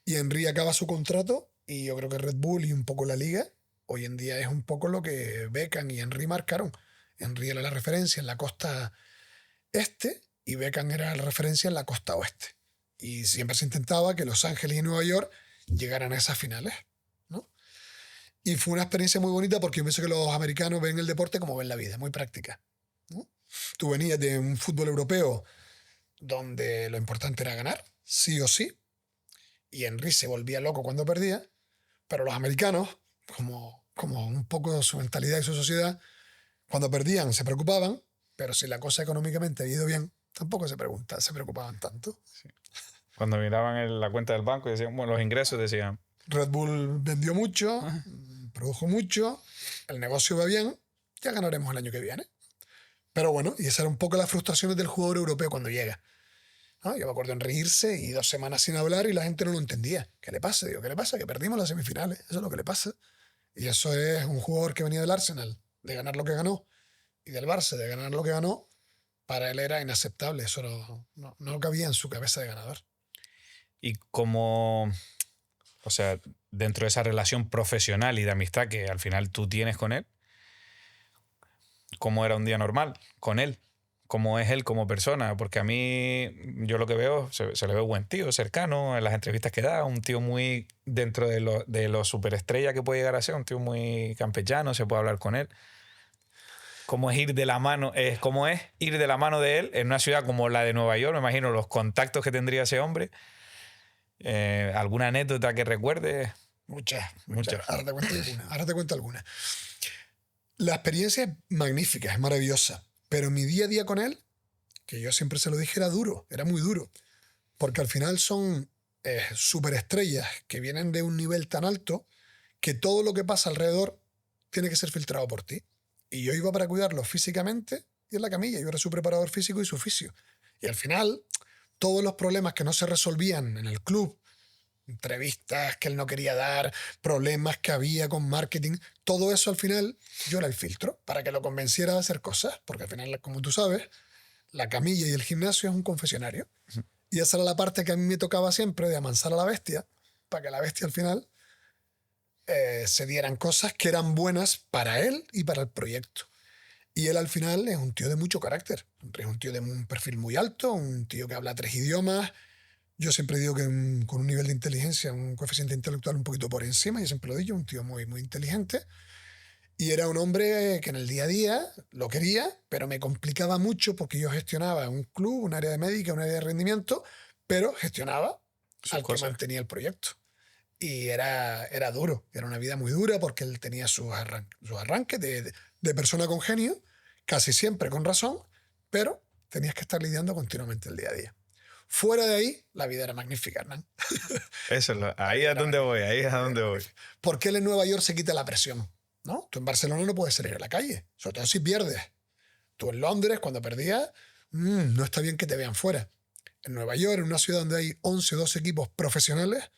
Y Henry acaba su contrato y yo creo que Red Bull y un poco la liga hoy en día es un poco lo que Beckham y Henry marcaron. Henry era la referencia en la costa este y Beckham era la referencia en la costa oeste. Y siempre se intentaba que Los Ángeles y Nueva York llegaran a esas finales, ¿no? Y fue una experiencia muy bonita porque yo pienso que los americanos ven el deporte como ven la vida, muy práctica, ¿no? Tú venías de un fútbol europeo donde lo importante era ganar, sí o sí, y Henry se volvía loco cuando perdía, pero los americanos, como un poco su mentalidad y su sociedad, cuando perdían se preocupaban, pero si la cosa económicamente había ido bien, tampoco se preocupaban tanto. Sí. Cuando miraban la cuenta del banco y decían, bueno, los ingresos decían... Red Bull vendió mucho, produjo mucho, el negocio va bien, ya ganaremos el año que viene. Pero bueno, y esa era un poco las frustraciones del jugador europeo cuando llega. ¿No? Yo me acuerdo en reírse y 2 semanas sin hablar y la gente no lo entendía. ¿Qué le pasa? Digo, ¿qué le pasa? Que perdimos las semifinales. Eso es lo que le pasa. Y eso es un jugador que venía del Arsenal, de ganar lo que ganó, y del Barça, de ganar lo que ganó. Para él era inaceptable. Eso no cabía en su cabeza de ganador. Y como, o sea, dentro de esa relación profesional y de amistad que al final tú tienes con él, ¿cómo era un día normal con él? ¿Cómo es él como persona? Porque a mí, yo lo que veo, se le ve buen tío, cercano, en las entrevistas que da, un tío muy dentro de lo superestrella que puede llegar a ser, un tío muy campechano, se puede hablar con él. ¿Cómo es ir de la mano? ¿Cómo es ir de la mano de él en una ciudad como la de Nueva York? Me imagino los contactos que tendría ese hombre. ¿Alguna anécdota que recuerdes? Muchas. Ahora te cuento alguna. La experiencia es magnífica, es maravillosa. Pero mi día a día con él, que yo siempre se lo dije, era duro, era muy duro. Porque al final son superestrellas que vienen de un nivel tan alto que todo lo que pasa alrededor tiene que ser filtrado por ti. Y yo iba para cuidarlo físicamente y en la camilla. Yo era su preparador físico y su fisio. Y al final, todos los problemas que no se resolvían en el club, entrevistas que él no quería dar, problemas que había con marketing, todo eso al final yo era el filtro para que lo convenciera de hacer cosas, porque al final, como tú sabes, la camilla y el gimnasio es un confesionario. Y esa era la parte que a mí me tocaba siempre de amansar a la bestia, para que la bestia al final se dieran cosas que eran buenas para él y para el proyecto. Y él al final es un tío de mucho carácter, es un tío de un perfil muy alto, un tío que habla 3 idiomas. Yo siempre digo que con un nivel de inteligencia, un coeficiente intelectual un poquito por encima, yo siempre lo he dicho, un tío muy, muy inteligente. Y era un hombre que en el día a día lo quería, pero me complicaba mucho porque yo gestionaba un club, un área de médica, un área de rendimiento, pero gestionaba al que mantenía el proyecto. Y era duro, era una vida muy dura porque él tenía sus arranques de persona con genio, casi siempre con razón, pero tenías que estar lidiando continuamente el día a día. Fuera de ahí, la vida era magnífica, Hernán. Eso es ahí es donde voy, ahí es a donde voy. Porque él en Nueva York se quita la presión, ¿no? Tú en Barcelona no puedes salir a la calle, sobre todo si pierdes. Tú en Londres, cuando perdías, no está bien que te vean fuera. En Nueva York, en una ciudad donde hay 11 o 12 equipos profesionales,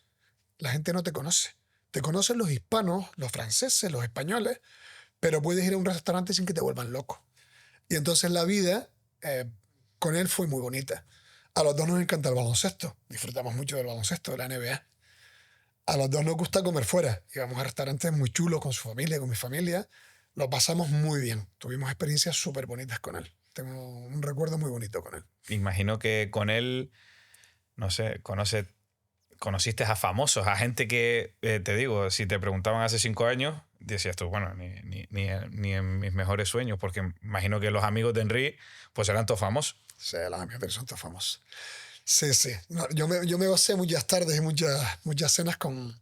la gente no te conoce. Te conocen los hispanos, los franceses, los españoles, pero puedes ir a un restaurante sin que te vuelvan loco. Y entonces la vida con él fue muy bonita. A los dos nos encanta el baloncesto. Disfrutamos mucho del baloncesto, de la NBA. A los dos nos gusta comer fuera. Íbamos a restaurantes muy chulos con su familia, con mi familia. Lo pasamos muy bien. Tuvimos experiencias súper bonitas con él. Tengo un recuerdo muy bonito con él. Imagino que con él, no sé, conociste a famosos, a gente que, te digo, si te preguntaban hace 5 años, decías tú, bueno, ni en mis mejores sueños, porque imagino que los amigos de Henry pues eran todos famosos. Sí, los amigos de él son todos famosos. Sí, sí. No, yo me gocé muchas tardes y muchas cenas con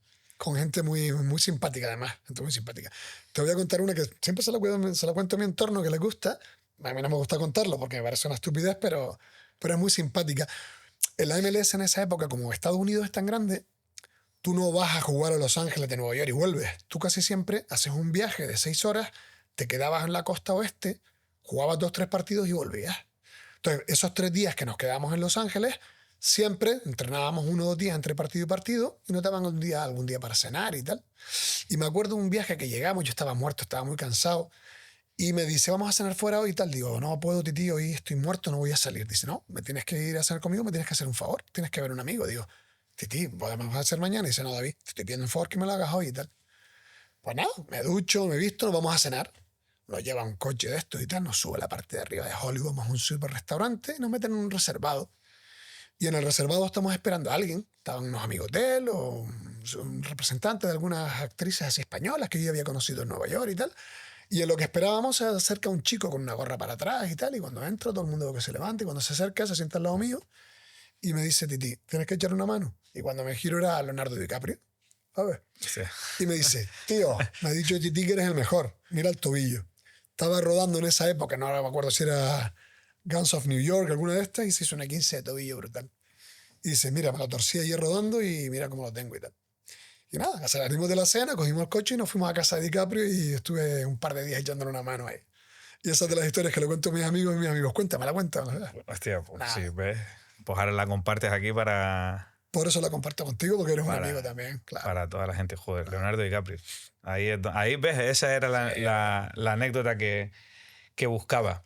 gente muy, muy simpática, además. Gente muy simpática. Te voy a contar una que siempre se la cuento a mi entorno, que le gusta. A mí no me gusta contarlo porque me parece una estupidez, pero es muy simpática. En la MLS en esa época, como Estados Unidos es tan grande, tú no vas a jugar a Los Ángeles de Nueva York y vuelves. Tú casi siempre haces un viaje de 6 horas, te quedabas en la costa oeste, jugabas 2 o 3 partidos y volvías. Entonces, esos 3 días que nos quedamos en Los Ángeles, siempre entrenábamos 1 o 2 días entre partido y partido y nos daban algún día para cenar y tal. Y me acuerdo de un viaje que llegamos, yo estaba muerto, estaba muy cansado, y me dice, vamos a cenar fuera hoy y tal. Digo, no puedo, tití, hoy estoy muerto, no voy a salir. Dice, no, me tienes que ir a cenar conmigo, me tienes que hacer un favor, tienes que ver a un amigo. Digo, tití, podemos hacer mañana. Dice, no, David, te estoy pidiendo un favor que me lo hagas hoy y tal. Pues nada, me ducho, me visto, nos vamos a cenar. Nos lleva un coche de estos y tal, nos sube a la parte de arriba de Hollywood, vamos a un super restaurante y nos meten en un reservado. Y en el reservado estamos esperando a alguien. Estaban unos amigos de él o un representante de algunas actrices así españolas que yo había conocido en Nueva York y tal. Y en lo que esperábamos se acerca un chico con una gorra para atrás y tal. Y cuando entro, todo el mundo que se levanta. Y cuando se acerca, se sienta al lado mío. Y me dice, Titi, ¿tienes que echar una mano? Y cuando me giro era Leonardo DiCaprio. A ver. Sí. Y me dice, tío, me ha dicho Titi que eres el mejor. Mira el tobillo. Estaba rodando en esa época, no me acuerdo si era Guns of New York, alguna de estas, y se hizo una 15 de tobillo brutal. Y dice, mira, me lo torcí ayer rodando y mira cómo lo tengo y tal. Y nada, salimos de la cena, cogimos el coche y nos fuimos a casa de DiCaprio y estuve un par de días echándole una mano ahí. Y esa es de las historias que le cuento a mis amigos y mis amigos. Cuéntamela, cuéntamela. Hostia, pues Nada. sí, ¿ves? Pues ahora la compartes aquí Por eso la comparto contigo, porque eres un para, amigo también, claro. para toda la gente. Joder, Leonardo DiCaprio. Ahí ves, esa era la anécdota que buscaba.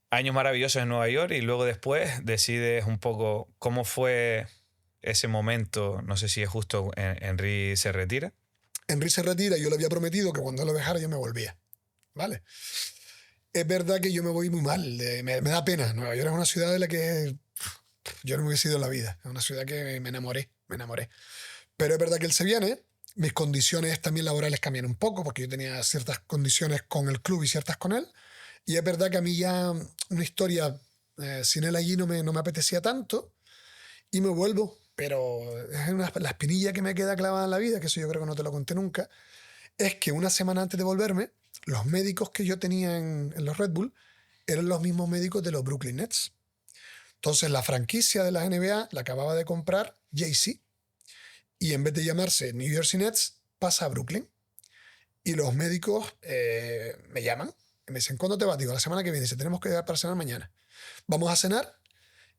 Años maravillosos en Nueva York y luego después decides un poco cómo fue ese momento. No sé si es justo, Henry se retira. Henry se retira y yo le había prometido que cuando lo dejara yo me volvía. ¿Vale? Es verdad que yo me voy muy mal, me da pena. Nueva York es una ciudad de la que yo no me hubiese ido en la vida. Es una ciudad que me enamoré. Pero es verdad que él se viene. Mis condiciones también laborales cambian un poco porque yo tenía ciertas condiciones con el club y ciertas con él. Y es verdad que a mí ya una historia sin él allí no me apetecía tanto y me vuelvo. Pero es la espinilla que me queda clavada en la vida, que eso yo creo que no te lo conté nunca, es que una semana antes de volverme, los médicos que yo tenía en los Red Bull eran los mismos médicos de los Brooklyn Nets. Entonces la franquicia de la NBA la acababa de comprar Jay-Z y en vez de llamarse New Jersey Nets pasa a Brooklyn. Y los médicos me llaman y me dicen, ¿cuándo te vas? Digo, la semana que viene. Dice, tenemos que llegar para cenar mañana. Vamos a cenar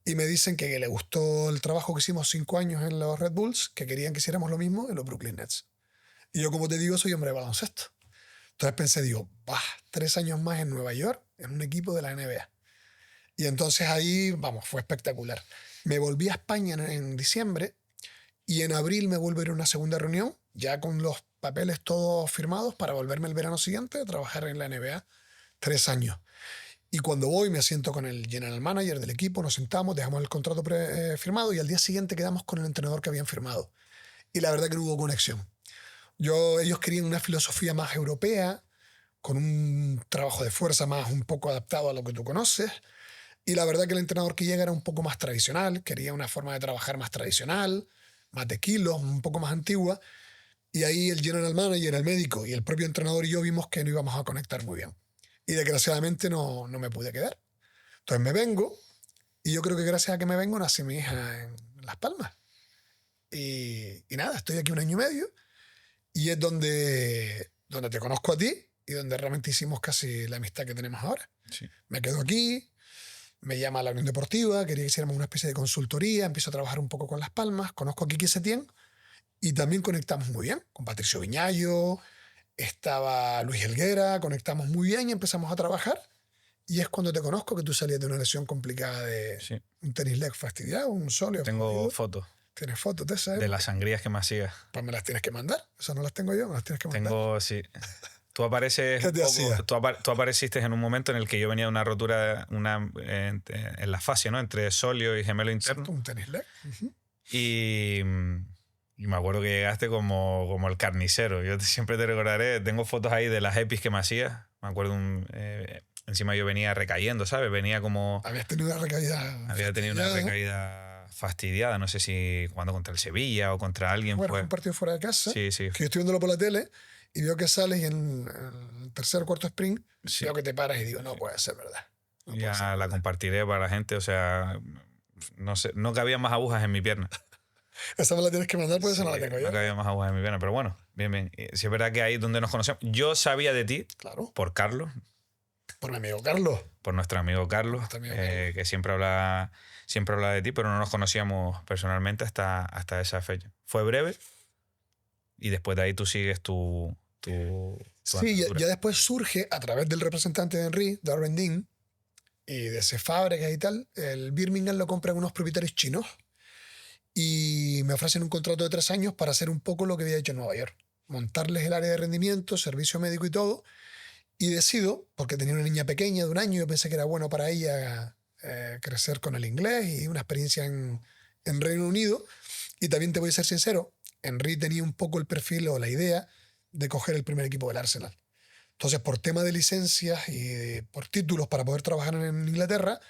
y me dicen que le gustó el trabajo que hicimos 5 años en los Red Bulls, que querían que hiciéramos lo mismo en los Brooklyn Nets. Y yo, como te digo, soy hombre de baloncesto. Entonces pensé, digo, 3 años más en Nueva York, en un equipo de la NBA. Y entonces ahí, vamos, fue espectacular. Me volví a España en diciembre y en abril me vuelvo a ir a una segunda reunión, ya con los papeles todos firmados para volverme el verano siguiente a trabajar en la NBA 3 años. Y cuando voy me siento con el general manager del equipo, nos sentamos, dejamos el contrato firmado y al día siguiente quedamos con el entrenador que habían firmado. Y la verdad que no hubo conexión. Ellos querían una filosofía más europea, con un trabajo de fuerza más un poco adaptado a lo que tú conoces. Y la verdad que el entrenador que llega era un poco más tradicional, quería una forma de trabajar más tradicional, más de kilos, un poco más antigua. Y ahí el general manager, el médico y el propio entrenador y yo vimos que no íbamos a conectar muy bien. Y desgraciadamente no me pude quedar. Entonces me vengo y yo creo que gracias a que me vengo nace mi hija en Las Palmas. Y nada, estoy aquí 1 año y medio y es donde te conozco a ti y donde realmente hicimos casi la amistad que tenemos ahora. Sí. Me quedo aquí, me llama a la Unión Deportiva, quería que hiciéramos una especie de consultoría, empiezo a trabajar un poco con Las Palmas, conozco a Quique Setién y también conectamos muy bien con Patricio Viñallo, estaba Luis Helguera, conectamos muy bien y empezamos a trabajar. Y es cuando te conozco que tú salías de una lesión complicada de Sí. un tenis leg fastidiado, un sóleo. Tengo fotos ¿Tienes fotos de esa? de las sangrías que me hacía. Pues me las tienes que mandar. Esas no las tengo yo, me las tienes que mandar. Sí. Tú apareces ¿Qué te hacía? tú apareciste en un momento en el que yo venía de una rotura en la fascia, ¿no? Entre sóleo y gemelo interno. Exacto, un tenis leg. Uh-huh. Y me acuerdo que llegaste como el carnicero. Yo siempre te recordaré. Tengo fotos ahí de las EPIs que me hacías. Me acuerdo encima yo venía recayendo, ¿sabes? Venía como... Habías tenido una recaída. Había tenido una recaída fastidiada. No sé si jugando contra el Sevilla o contra alguien. Bueno, fue un partido fuera de casa. Sí. Que yo estoy viéndolo por la tele y veo que sales y en el tercer o cuarto sprint veo que te paras y digo, no puede ser verdad. No puede ya ser la verdad. compartiré para la gente. O sea, no sé, no cabían más agujas en mi pierna. Esa me la tienes que mandar, pues esa no la tengo yo. No cabían más agujas en mi pierna. Pero bueno, bien. Sí es verdad que ahí es donde nos conocemos. Yo sabía de ti Claro, por Carlos. por mi amigo Carlos. Por nuestro amigo Carlos, que siempre habla de ti, pero no nos conocíamos personalmente hasta esa fecha. Fue breve y después de ahí tú sigues tu Sí, ya después surge a través del representante de Henry, Darren Dean, y de ese Fábregas y tal, el Birmingham lo compran unos propietarios chinos y me ofrecen un contrato de 3 años para hacer un poco lo que había hecho en Nueva York. Montarles el área de rendimiento, servicio médico y todo. Y decido, porque tenía una niña pequeña de 1 año, yo pensé que era bueno para ella crecer con el inglés y una experiencia en Reino Unido. Y también te voy a ser sincero, Henry tenía un poco el perfil o la idea de coger el primer equipo del Arsenal. Entonces, por tema de licencias y por títulos para poder trabajar en Inglaterra,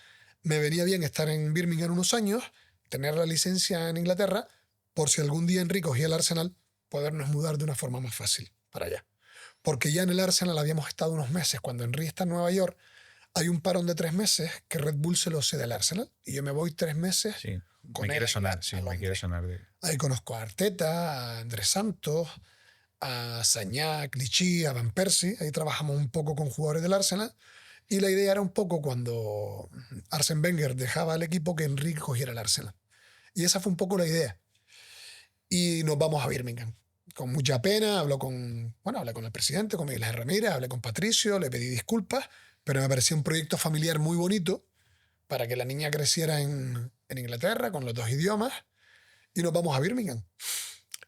me venía bien estar en Birmingham unos años, tener la licencia en Inglaterra, por si algún día Henry cogía el Arsenal, podernos mudar de una forma más fácil para allá. Porque ya en el Arsenal habíamos estado unos meses. Cuando Henry está en Nueva York, hay un parón de 3 meses que Red Bull se lo cede al Arsenal y yo me voy 3 meses Sí, con me él quiere a sonar, sí, me quiere Londres. sonar. Ahí conozco a Arteta, a Andrés Santos, a Sagnac, Clichy, a Van Persie. Ahí trabajamos un poco con jugadores del Arsenal. Y la idea era un poco cuando Arsène Wenger dejaba el equipo que Enrique cogiera el Arsenal. Y esa fue un poco la idea. Y nos vamos a Birmingham. Con mucha pena, hablé con el presidente, con Miguel Ángel Ramírez, hablé con Patricio, le pedí disculpas, pero me parecía un proyecto familiar muy bonito para que la niña creciera en Inglaterra con los 2 idiomas. Y nos vamos a Birmingham.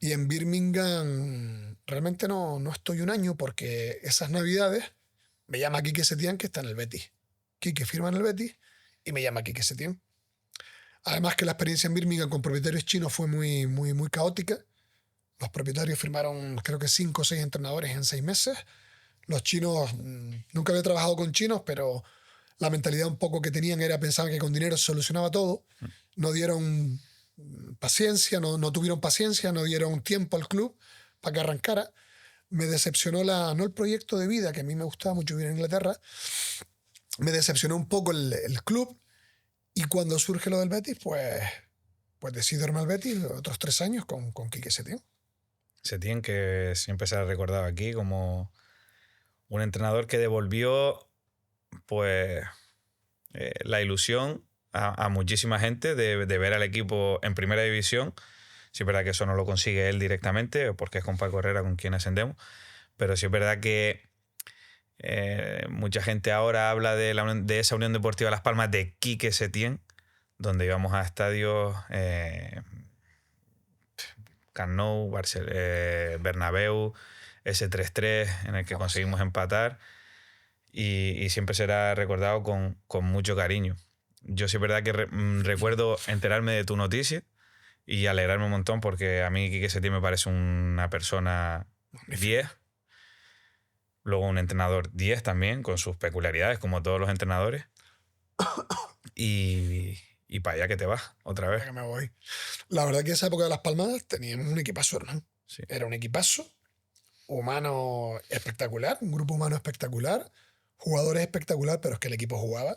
Y en Birmingham realmente no estoy un año porque esas navidades me llama Quique Setién, que está en el Betis. Quique firma en el Betis y me llama Quique Setién. Además que la experiencia en Birmingham con propietarios chinos fue muy caótica. Los propietarios firmaron creo que 5 o 6 entrenadores en 6 meses. Los chinos, nunca había trabajado con chinos, pero la mentalidad un poco que tenían era pensar que con dinero se solucionaba todo. No dieron paciencia, no tuvieron paciencia, no dieron tiempo al club para que arrancara. Me decepcionó no el proyecto de vida, que a mí me gustaba mucho vivir en Inglaterra, me decepcionó un poco el club. Y cuando surge lo del Betis, pues decido irme al Betis otros 3 años con Quique Setién. Setién, que siempre se ha recordado aquí como un entrenador que devolvió pues la ilusión a muchísima gente de ver al equipo en primera división. Sí es verdad que eso no lo consigue él directamente, porque es con Paco Herrera con quien ascendemos, pero sí es verdad que mucha gente ahora habla de esa Unión Deportiva Las Palmas de Quique Setién, donde íbamos a estadios Camp Nou, Bernabéu, ese 3-3 en el que conseguimos empatar, y siempre será recordado con mucho cariño. Yo sí es verdad que recuerdo enterarme de tu noticia y alegrarme un montón, porque a mí Quique Setién me parece una persona 10, luego un entrenador 10 también, con sus peculiaridades, como todos los entrenadores, y para allá que te vas, otra vez. Que me voy. La verdad que esa época de Las Palmas teníamos un equipazo, hermano. Sí. Era un equipazo humano espectacular, un grupo humano espectacular, jugadores espectacular, pero es que el equipo jugaba.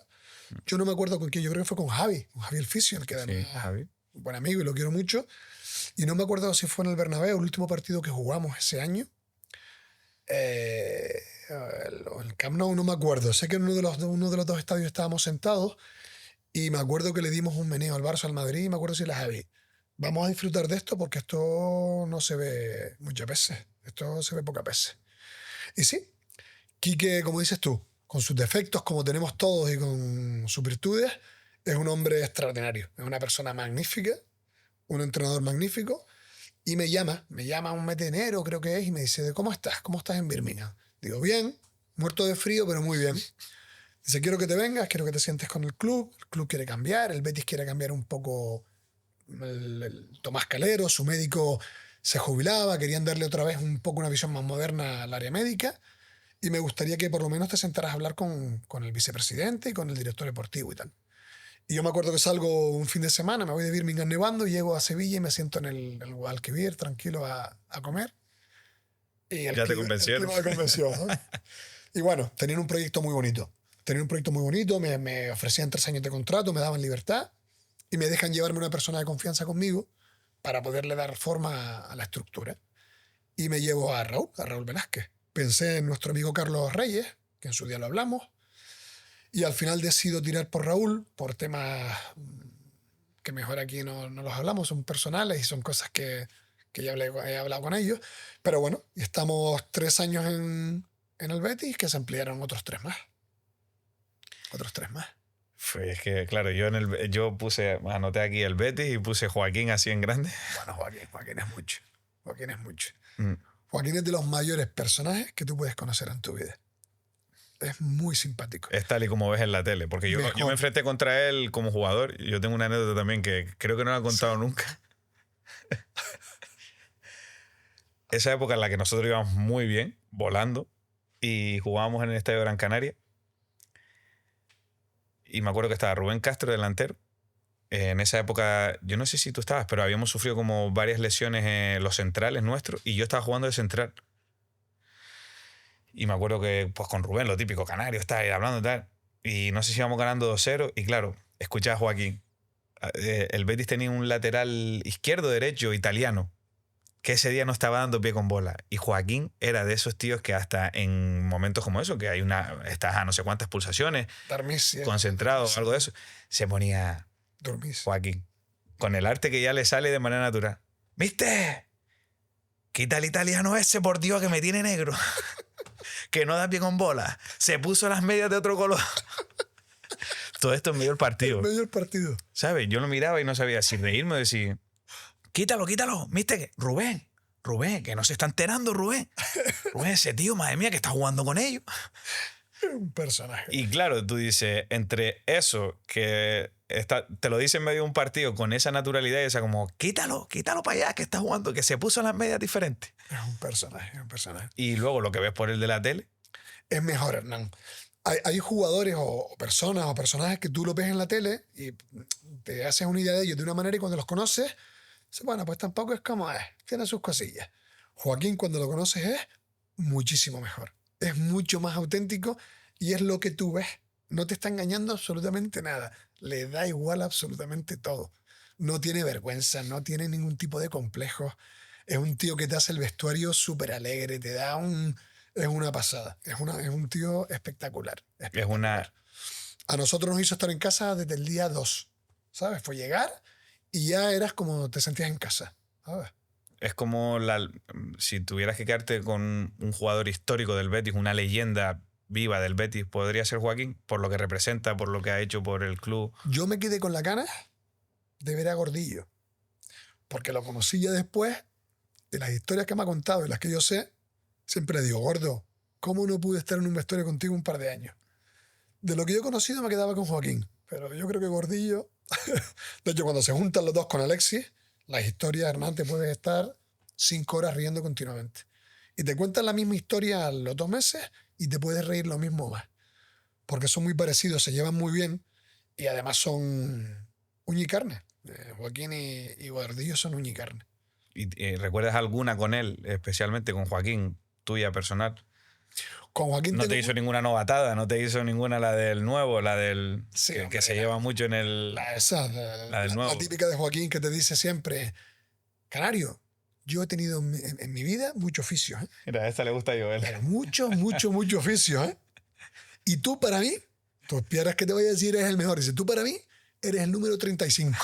Yo no me acuerdo con quién, yo creo que fue con Javi el Fisio, el que además Javi. Un buen amigo y lo quiero mucho. Y no me acuerdo si fue en el Bernabéu, el último partido que jugamos ese año. El Camp Nou no me acuerdo. Sé que en uno de los 2 estadios estábamos sentados y me acuerdo que le dimos un meneo al Barça, al Madrid, y me acuerdo si la Javi. Vamos a disfrutar de esto porque esto no se ve muchas veces. Esto se ve pocas veces. Y sí, Quique, como dices tú, con sus defectos, como tenemos todos, y con sus virtudes, es un hombre extraordinario. Es una persona magnífica, un entrenador magnífico. Y me llama un mes de enero, creo que es, y me dice, ¿cómo estás? ¿Cómo estás en Birmingham? Digo, bien, muerto de frío, pero muy bien. Dice, quiero que te vengas, quiero que te sientes con el club quiere cambiar, el Betis quiere cambiar un poco el Tomás Calero, su médico se jubilaba, querían darle otra vez un poco una visión más moderna al área médica, y me gustaría que por lo menos te sentaras a hablar con el vicepresidente y con el director deportivo y tal. Y yo me acuerdo que salgo un fin de semana, me voy de Birmingham nevando, llego a Sevilla y me siento en el Guadalquivir tranquilo a comer. Y ya te convencieron. El clima me convenció, ¿no? Y bueno, tenían un proyecto muy bonito. Me ofrecían 3 años de contrato, me daban libertad y me dejan llevarme una persona de confianza conmigo para poderle dar forma a la estructura. Y me llevo a Raúl Velázquez. Pensé en nuestro amigo Carlos Reyes, que en su día lo hablamos, y al final decido tirar por Raúl, por temas que mejor aquí no los hablamos, son personales y son cosas que ya he hablado con ellos. Pero bueno, y estamos 3 años en el Betis, que se ampliaron otros 3 más. Es que, claro, yo anoté aquí el Betis y puse Joaquín así en grande. Bueno, Joaquín es mucho. Joaquín es de los mayores personajes que tú puedes conocer en tu vida. Es muy simpático. Es tal y como ves en la tele, porque yo me enfrenté contra él como jugador, y yo tengo una anécdota también que creo que no la he contado nunca. Esa época en la que nosotros íbamos muy bien, volando, y jugábamos en el Estadio Gran Canaria. Y me acuerdo que estaba Rubén Castro, delantero. En esa época, yo no sé si tú estabas, pero habíamos sufrido como varias lesiones en los centrales nuestros, y yo estaba jugando de central. Y me acuerdo que, pues con Rubén, lo típico, canario, está ahí hablando y tal. y no sé si íbamos ganando 2-0 y claro, escucha a Joaquín. El Betis tenía un lateral izquierdo, derecho, italiano, que ese día no estaba dando pie con bola. Y Joaquín era de esos tíos que hasta en momentos como eso, que estás a no sé cuántas pulsaciones, concentrado o algo de eso, se ponía Joaquín, con el arte que ya le sale de manera natural. ¿Viste? Quita el italiano ese, por Dios, que me tiene negro. Que no da pie con bola. Se puso las medias de otro color. Todo esto en medio del partido. En medio del partido. ¿Sabes? Yo lo miraba y no sabía si reírme o decir, quítalo, quítalo. ¿Viste? Rubén, que no se está enterando, Rubén, ese tío, madre mía, que está jugando con ellos. Un personaje. Y claro, tú dices, entre eso, que te lo dice en medio de un partido con esa naturalidad y esa como, quítalo para allá, que está jugando, que se puso las medias diferentes. Es un personaje. Y luego lo que ves por el de la tele. Es mejor, Hernán. Hay jugadores o personas o personajes que tú lo ves en la tele y te haces una idea de ellos de una manera y cuando los conoces, bueno, pues tampoco es como, tiene sus cosillas. Joaquín, cuando lo conoces, es muchísimo mejor. Es mucho más auténtico y es lo que tú ves. No te está engañando absolutamente nada. Le da igual absolutamente todo. No tiene vergüenza, no tiene ningún tipo de complejo. Es un tío que te hace el vestuario súper alegre, te da un... Es una pasada. Es un tío espectacular. A nosotros nos hizo estar en casa desde el día 2. ¿Sabes? Fue llegar y ya eras como te sentías en casa. ¿Sabes? Es como si tuvieras que quedarte con un jugador histórico del Betis, una leyenda viva del Betis, podría ser Joaquín, por lo que representa, por lo que ha hecho por el club. Yo me quedé con la gana de ver a Gordillo. Porque lo conocí ya después de las historias que me ha contado y las que yo sé. Siempre digo, Gordo, ¿cómo no pude estar en un vestuario contigo un par de años? De lo que yo he conocido me quedaba con Joaquín, pero yo creo que Gordillo... De hecho, cuando se juntan los dos con Alexis, las historias, Hernán, te puedes estar 5 horas riendo continuamente. Y te cuentan la misma historia a los 2 meses y te puedes reír lo mismo más. Porque son muy parecidos, se llevan muy bien y además son uña y carne. Joaquín y Gordillo son uña y carne. ¿Y recuerdas alguna con él, especialmente con Joaquín, tuya personal? Con Joaquín no te hizo ninguna novatada, no te hizo ninguna la del nuevo, la del sí, que se lleva mucho en el... La del nuevo. La típica de Joaquín que te dice siempre, Canario, yo he tenido en mi vida muchos oficios. Mira, a esta le gusta a Joel. Pero muchos oficios. Y tú para mí, tú esperas que te voy a decir eres el mejor. Dice, tú para mí eres el número 35.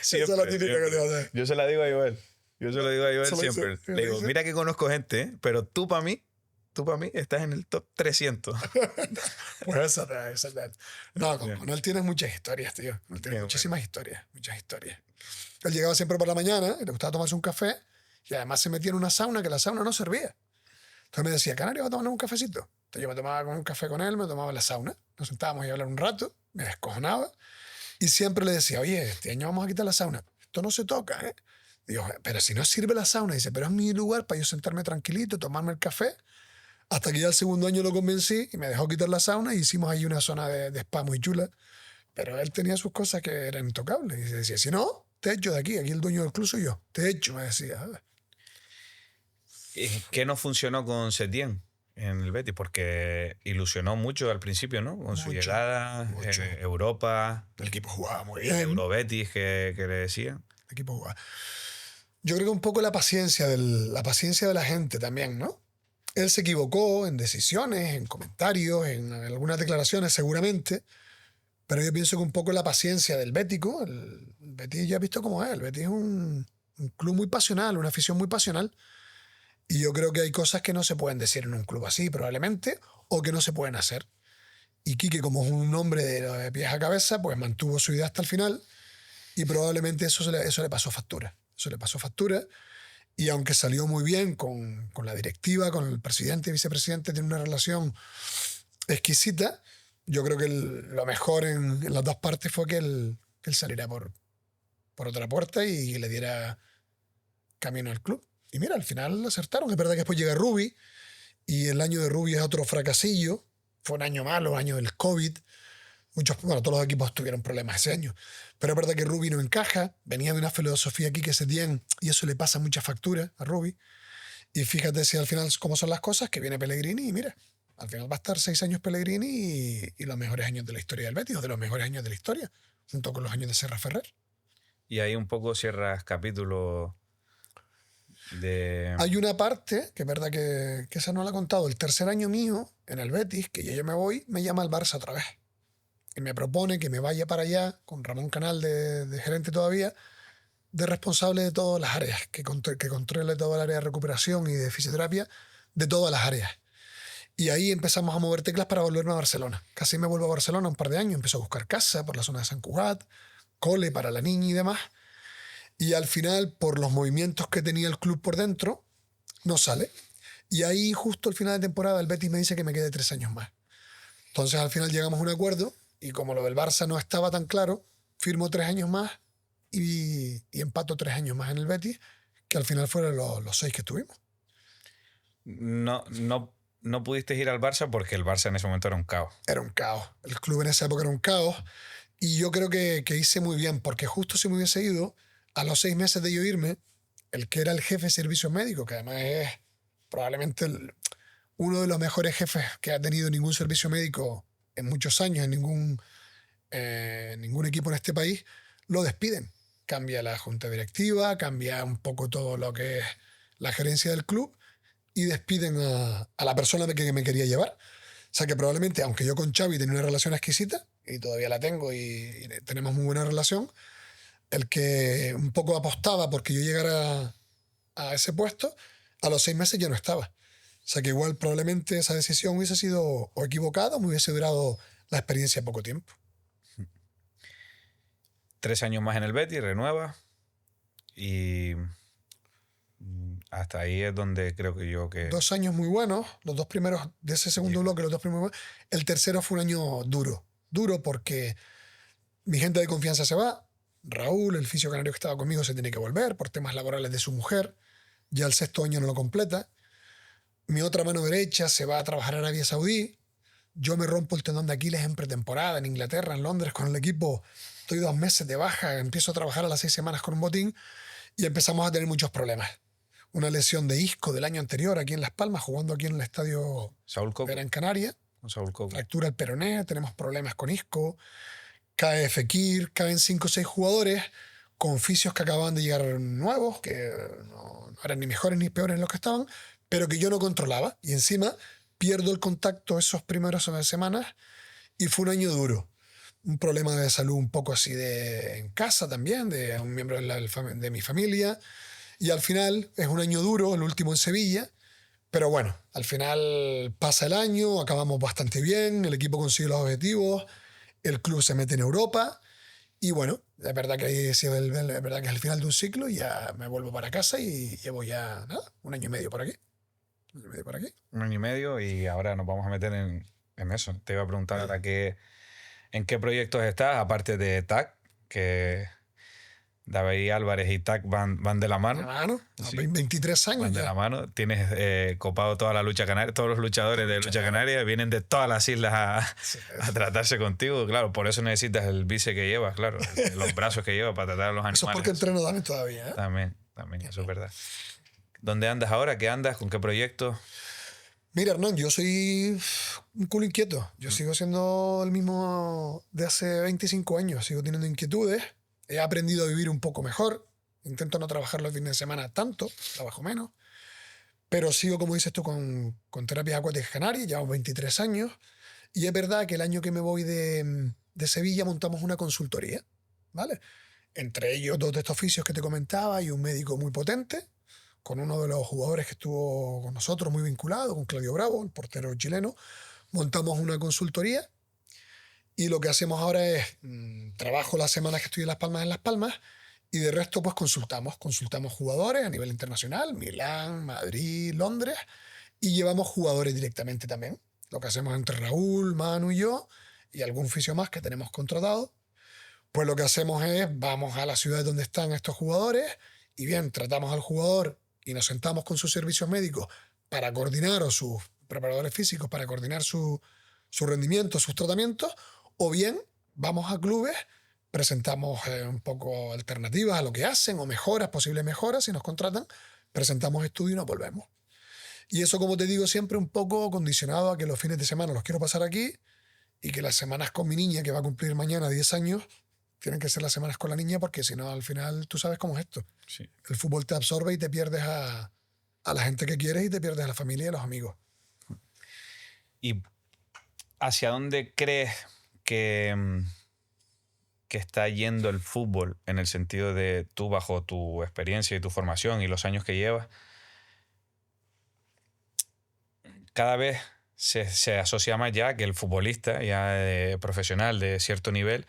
Siempre, esa es la típica que te va a hacer. Yo se la digo a Joel. Siempre. Le digo, mira que conozco gente, pero tú para mí estás en el top 300. Pues esa. No, con él tienes muchas historias, tío. Él tiene muchísimas historias. Él llegaba siempre por la mañana y le gustaba tomarse un café y además se metía en una sauna que la sauna no servía. Entonces me decía, Canario, ¿va a tomar un cafecito? Entonces yo me tomaba un café con él, me tomaba en la sauna, nos sentábamos y a hablar un rato, me descojonaba y siempre le decía, oye, este año vamos a quitar la sauna. Esto no se toca, ¿eh? Digo, pero si no sirve la sauna. Dice, pero es mi lugar para yo sentarme tranquilito, tomarme el café. Hasta que ya el segundo año lo convencí y me dejó quitar la sauna y hicimos ahí una zona de spa muy chula. Pero él tenía sus cosas que eran intocables. Y decía, si no, te echo de aquí el dueño del club soy yo. Te echo, me decía. ¿Qué no funcionó con Setién en el Betis? Porque ilusionó mucho al principio, ¿no? Con su llegada, Europa. El equipo jugaba muy bien. Eurobetis, que le decían. El equipo jugaba. Yo creo que un poco la paciencia de la gente también, ¿no? Él se equivocó en decisiones, en comentarios, en algunas declaraciones seguramente, pero yo pienso que un poco la paciencia del bético, el Betis ya has visto cómo es, el Betis es un club muy pasional, una afición muy pasional, y yo creo que hay cosas que no se pueden decir en un club así probablemente, o que no se pueden hacer. Y Quique, como es un hombre de pies a cabeza, pues mantuvo su idea hasta el final, y probablemente eso le pasó factura. Y aunque salió muy bien con la directiva, con el presidente y vicepresidente, tiene una relación exquisita, yo creo que lo mejor en las dos partes fue que él saliera por otra puerta y le diera camino al club. Y mira, al final acertaron. Es verdad que después llega Rubi y el año de Rubi es otro fracasillo. Fue un año malo, año del COVID. Todos los equipos tuvieron problemas ese año. Pero es verdad que Rubi no encaja. Venía de una filosofía aquí que se tiene y eso le pasa mucha factura a Rubi. Y fíjate si al final cómo son las cosas, que viene Pellegrini y mira, al final va a estar 6 años Pellegrini y los mejores años de la historia del Betis, o de los mejores años de la historia, junto con los años de Serra Ferrer. Y ahí un poco cierras capítulo de... Hay una parte, que es verdad que esa no la he contado, el tercer año mío en el Betis, que yo me voy, me llama el Barça otra vez. Y me propone que me vaya para allá, con Ramón Canal de gerente todavía, de responsable de todas las áreas, que controle toda el área de recuperación y de fisioterapia de todas las áreas. Y ahí empezamos a mover teclas para volverme a Barcelona. Casi me vuelvo a Barcelona un par de años, empiezo a buscar casa por la zona de Sant Cugat, cole para la niña y demás. Y al final, por los movimientos que tenía el club por dentro, no sale. Y ahí, justo al final de temporada, el Betis me dice que me quede 3 años más. Entonces, al final llegamos a un acuerdo y como lo del Barça no estaba tan claro, firmo 3 años más y empato 3 años más en el Betis, que al final fueron los 6 que tuvimos. No pudiste ir al Barça porque el Barça en ese momento era un caos. Era un caos. El club en esa época era un caos. Y yo creo que hice muy bien, porque justo si me hubiese ido, a los 6 meses de yo irme, el que era el jefe de servicios médicos, que además es probablemente uno de los mejores jefes que ha tenido ningún servicio médico en muchos años, en ningún equipo en este país, lo despiden. Cambia la junta directiva, cambia un poco todo lo que es la gerencia del club y despiden a la persona que me quería llevar. O sea que probablemente, aunque yo con Xavi tenía una relación exquisita, y todavía la tengo y tenemos muy buena relación, el que un poco apostaba porque yo llegara a ese puesto, a los 6 meses ya no estaba. O sea que igual probablemente esa decisión hubiese sido o equivocada o me hubiese durado la experiencia poco tiempo. 3 años más en el Betis, renueva. Y hasta ahí es donde creo que yo que... 2 años muy buenos, los 2 primeros de ese segundo bloque, los 2 primeros. El tercero fue un año duro. Duro porque mi gente de confianza se va. Raúl, el fisio canario que estaba conmigo, se tiene que volver por temas laborales de su mujer. Ya el 6.º año no lo completa. Mi otra mano derecha se va a trabajar a Arabia Saudí. Yo me rompo el tendón de Aquiles en pretemporada en Inglaterra, en Londres, con el equipo. Estoy 2 meses de baja, empiezo a trabajar a las 6 semanas con un botín y empezamos a tener muchos problemas. Una lesión de isco del año anterior aquí en Las Palmas, jugando aquí en el estadio Saúl Coco. Gran Canaria. Saúl Coco. Fractura el peroné, tenemos problemas con isco. Cae Fekir, caen 5 o 6 jugadores con fisios que acababan de llegar nuevos, que no eran ni mejores ni peores en los que estaban, pero que yo no controlaba. Y encima pierdo el contacto esos primeros semanas y fue un año duro. Un problema de salud un poco así en casa también, de un miembro de mi familia. Y al final es un año duro, el último en Sevilla. Pero bueno, al final pasa el año, acabamos bastante bien, el equipo consigue los objetivos, el club se mete en Europa y bueno, es verdad que es el final de un ciclo y ya me vuelvo para casa y llevo ya, nada, 1 año y medio por aquí. 1 año y medio por aquí. 1 año y medio y ahora nos vamos a meter en eso. Te iba a preguntar ahora en qué proyectos estás, aparte de TAC, que David Álvarez y TAC van de la mano. De la mano, Sí. 23 años Van de ya. la mano. Tienes copado toda la lucha canaria. Todos los luchadores de lucha canaria vienen de todas las islas a tratarse contigo. Claro, por eso necesitas el bice que llevas, claro. Los brazos que llevas para tratar a los animales. Eso es porque entreno también todavía, ¿eh? También, eso es verdad. ¿Dónde andas ahora? ¿Qué andas? ¿Con qué proyecto? Mira, Hernán, yo soy un culo inquieto. Yo sigo siendo el mismo de hace 25 años. Sigo teniendo inquietudes. He aprendido a vivir un poco mejor. Intento no trabajar los fines de semana tanto. Trabajo menos. Pero sigo, como dices tú, con terapias acuáticas canarias. Llevamos 23 años. Y es verdad que el año que me voy de Sevilla montamos una consultoría, ¿vale? Entre ellos 2 de estos oficios que te comentaba y un médico muy potente, con uno de los jugadores que estuvo con nosotros muy vinculado, con Claudio Bravo, el portero chileno. Montamos una consultoría y lo que hacemos ahora es trabajo las semanas que estoy en Las Palmas y de resto pues consultamos jugadores a nivel internacional, Milán, Madrid, Londres, y llevamos jugadores directamente también. Lo que hacemos entre Raúl, Manu y yo y algún fisio más que tenemos contratado, pues lo que hacemos es vamos a la ciudad donde están estos jugadores y bien, tratamos al jugador y nos sentamos con sus servicios médicos para coordinar, o sus preparadores físicos para coordinar su rendimiento, sus tratamientos, o bien vamos a clubes, presentamos un poco alternativas a lo que hacen o mejoras, posibles mejoras, si nos contratan, presentamos estudios y nos volvemos. Y eso, como te digo, siempre un poco condicionado a que los fines de semana los quiero pasar aquí y que las semanas con mi niña, que va a cumplir mañana 10 años, tienen que ser las semanas con la niña porque si no, al final tú sabes cómo es esto. Sí. El fútbol te absorbe y te pierdes a la gente que quieres y te pierdes a la familia y a los amigos. ¿Y hacia dónde crees que está yendo el fútbol en el sentido de tú, bajo tu experiencia y tu formación y los años que llevas? Cada vez se asocia más ya que el futbolista ya profesional de cierto nivel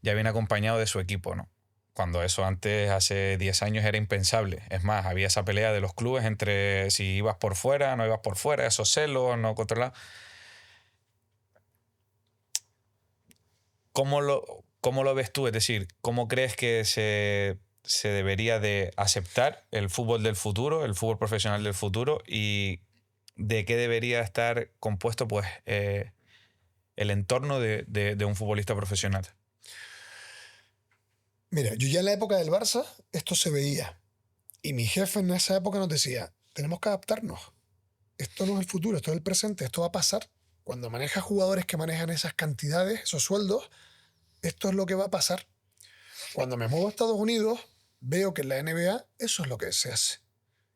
ya viene acompañado de su equipo, ¿no? Cuando eso antes, hace 10 años, era impensable. Es más, había esa pelea de los clubes entre si ibas por fuera, no ibas por fuera, esos celos, no controlados. ¿Cómo lo ves tú? Es decir, ¿cómo crees que se debería de aceptar el fútbol del futuro, el fútbol profesional del futuro, y de qué debería estar compuesto pues, el entorno de un futbolista profesional? Mira, yo ya en la época del Barça esto se veía. Y mi jefe en esa época nos decía, tenemos que adaptarnos. Esto no es el futuro, esto es el presente, esto va a pasar. Cuando manejas jugadores que manejan esas cantidades, esos sueldos, esto es lo que va a pasar. Cuando me muevo a Estados Unidos, veo que en la NBA eso es lo que se hace.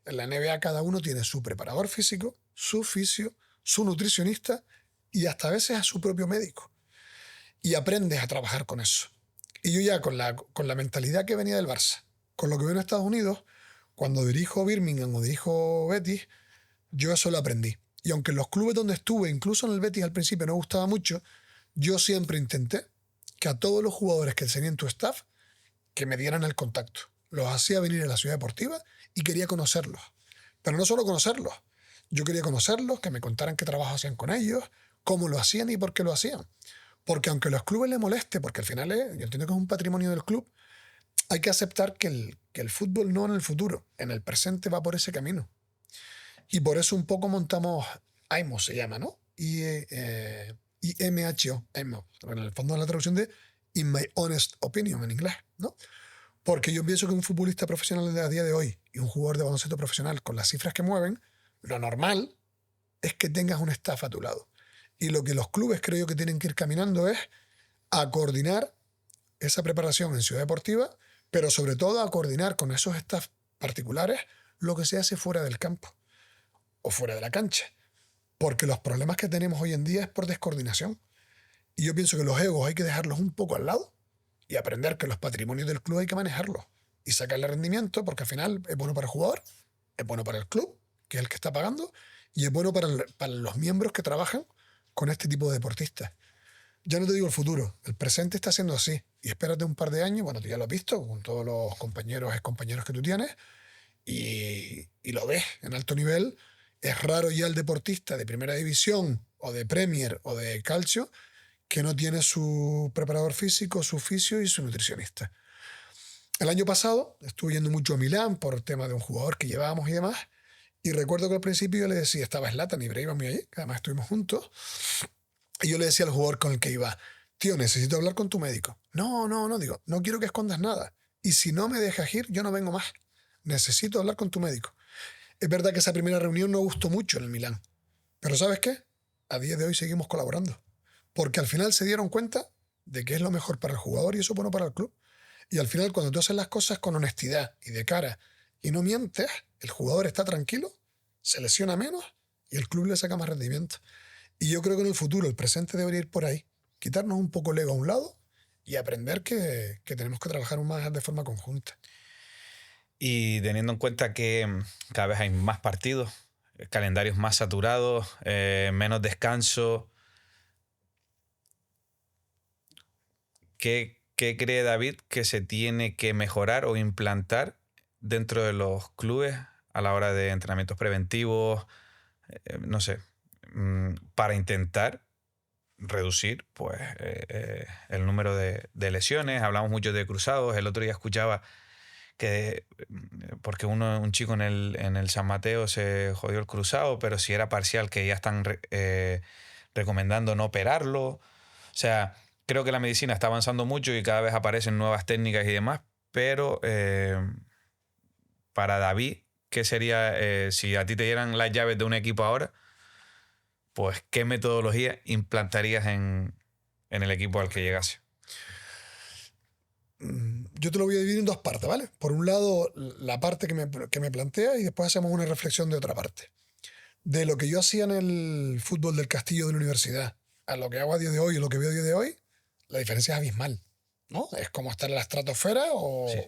En la NBA cada uno tiene su preparador físico, su fisio, su nutricionista y hasta a veces a su propio médico. Y aprendes a trabajar con eso. Y yo ya con la mentalidad que venía del Barça, con lo que veo en Estados Unidos, cuando dirijo Birmingham o dirijo Betis, yo eso lo aprendí. Y aunque en los clubes donde estuve, incluso en el Betis al principio no gustaba mucho, yo siempre intenté que a todos los jugadores que tenían tu staff, que me dieran el contacto. Los hacía venir a la ciudad deportiva y quería conocerlos. Pero no solo conocerlos. Yo quería conocerlos, que me contaran qué trabajo hacían con ellos, cómo lo hacían y por qué lo hacían. Porque aunque a los clubes les moleste, porque al final yo entiendo que es un patrimonio del club, hay que aceptar que el fútbol no en el futuro, en el presente va por ese camino. Y por eso un poco montamos IMO, se llama, ¿no? IMHO, IMO, en el fondo es la traducción de In My Honest Opinion en inglés, ¿no? Porque yo pienso que un futbolista profesional de a día de hoy y un jugador de baloncesto profesional con las cifras que mueven, lo normal es que tengas un staff a tu lado. Y lo que los clubes creo yo que tienen que ir caminando es a coordinar esa preparación en Ciudad Deportiva, pero sobre todo a coordinar con esos staff particulares lo que se hace fuera del campo o fuera de la cancha. Porque los problemas que tenemos hoy en día es por descoordinación. Y yo pienso que los egos hay que dejarlos un poco al lado y aprender que los patrimonios del club hay que manejarlos y sacarle rendimiento, porque al final es bueno para el jugador, es bueno para el club, que es el que está pagando, y es bueno para los miembros que trabajan con este tipo de deportistas. Ya no te digo el futuro, el presente está siendo así. Y espérate un par de años, bueno, tú ya lo has visto con todos los compañeros, excompañeros que tú tienes, y lo ves en alto nivel. Es raro ya el deportista de primera división o de Premier o de Calcio que no tiene su preparador físico, su fisio y su nutricionista. El año pasado estuve yendo mucho a Milán por el tema de un jugador que llevábamos y demás, y recuerdo que al principio yo le decía, estaba Zlatan y Ibrahimovic allí, que además estuvimos juntos, y yo le decía al jugador con el que iba, tío, necesito hablar con tu médico. No, digo, no quiero que escondas nada. Y si no me dejas ir, yo no vengo más. Necesito hablar con tu médico. Es verdad que esa primera reunión no gustó mucho en el Milán. Pero ¿sabes qué? A día de hoy seguimos colaborando. Porque al final se dieron cuenta de que es lo mejor para el jugador y eso es bueno para el club. Y al final cuando tú haces las cosas con honestidad y de cara y no mientes, el jugador está tranquilo, se lesiona menos y el club le saca más rendimiento. Y yo creo que en el futuro, el presente debería ir por ahí. Quitarnos un poco el ego a un lado y aprender que tenemos que trabajar más de forma conjunta. Y teniendo en cuenta que cada vez hay más partidos, calendarios más saturados, menos descanso, ¿qué cree David que se tiene que mejorar o implantar dentro de los clubes a la hora de entrenamientos preventivos, no sé, para intentar reducir pues, el número de lesiones? Hablamos mucho de cruzados. El otro día escuchaba que porque un chico en el San Mateo se jodió el cruzado, pero si era parcial, que ya están recomendando no operarlo. O sea, creo que la medicina está avanzando mucho y cada vez aparecen nuevas técnicas y demás, pero para David, qué sería, si a ti te dieran las llaves de un equipo ahora, pues qué metodología implantarías en el equipo al que llegase? Yo te lo voy a dividir en dos partes, ¿vale? Por un lado, la parte que me plantea y después hacemos una reflexión de otra parte. De lo que yo hacía en el fútbol del Castillo de la universidad a lo que hago a día de hoy y lo que veo a día de hoy, la diferencia es abismal, ¿no? Es como estar en la estratosfera Sí.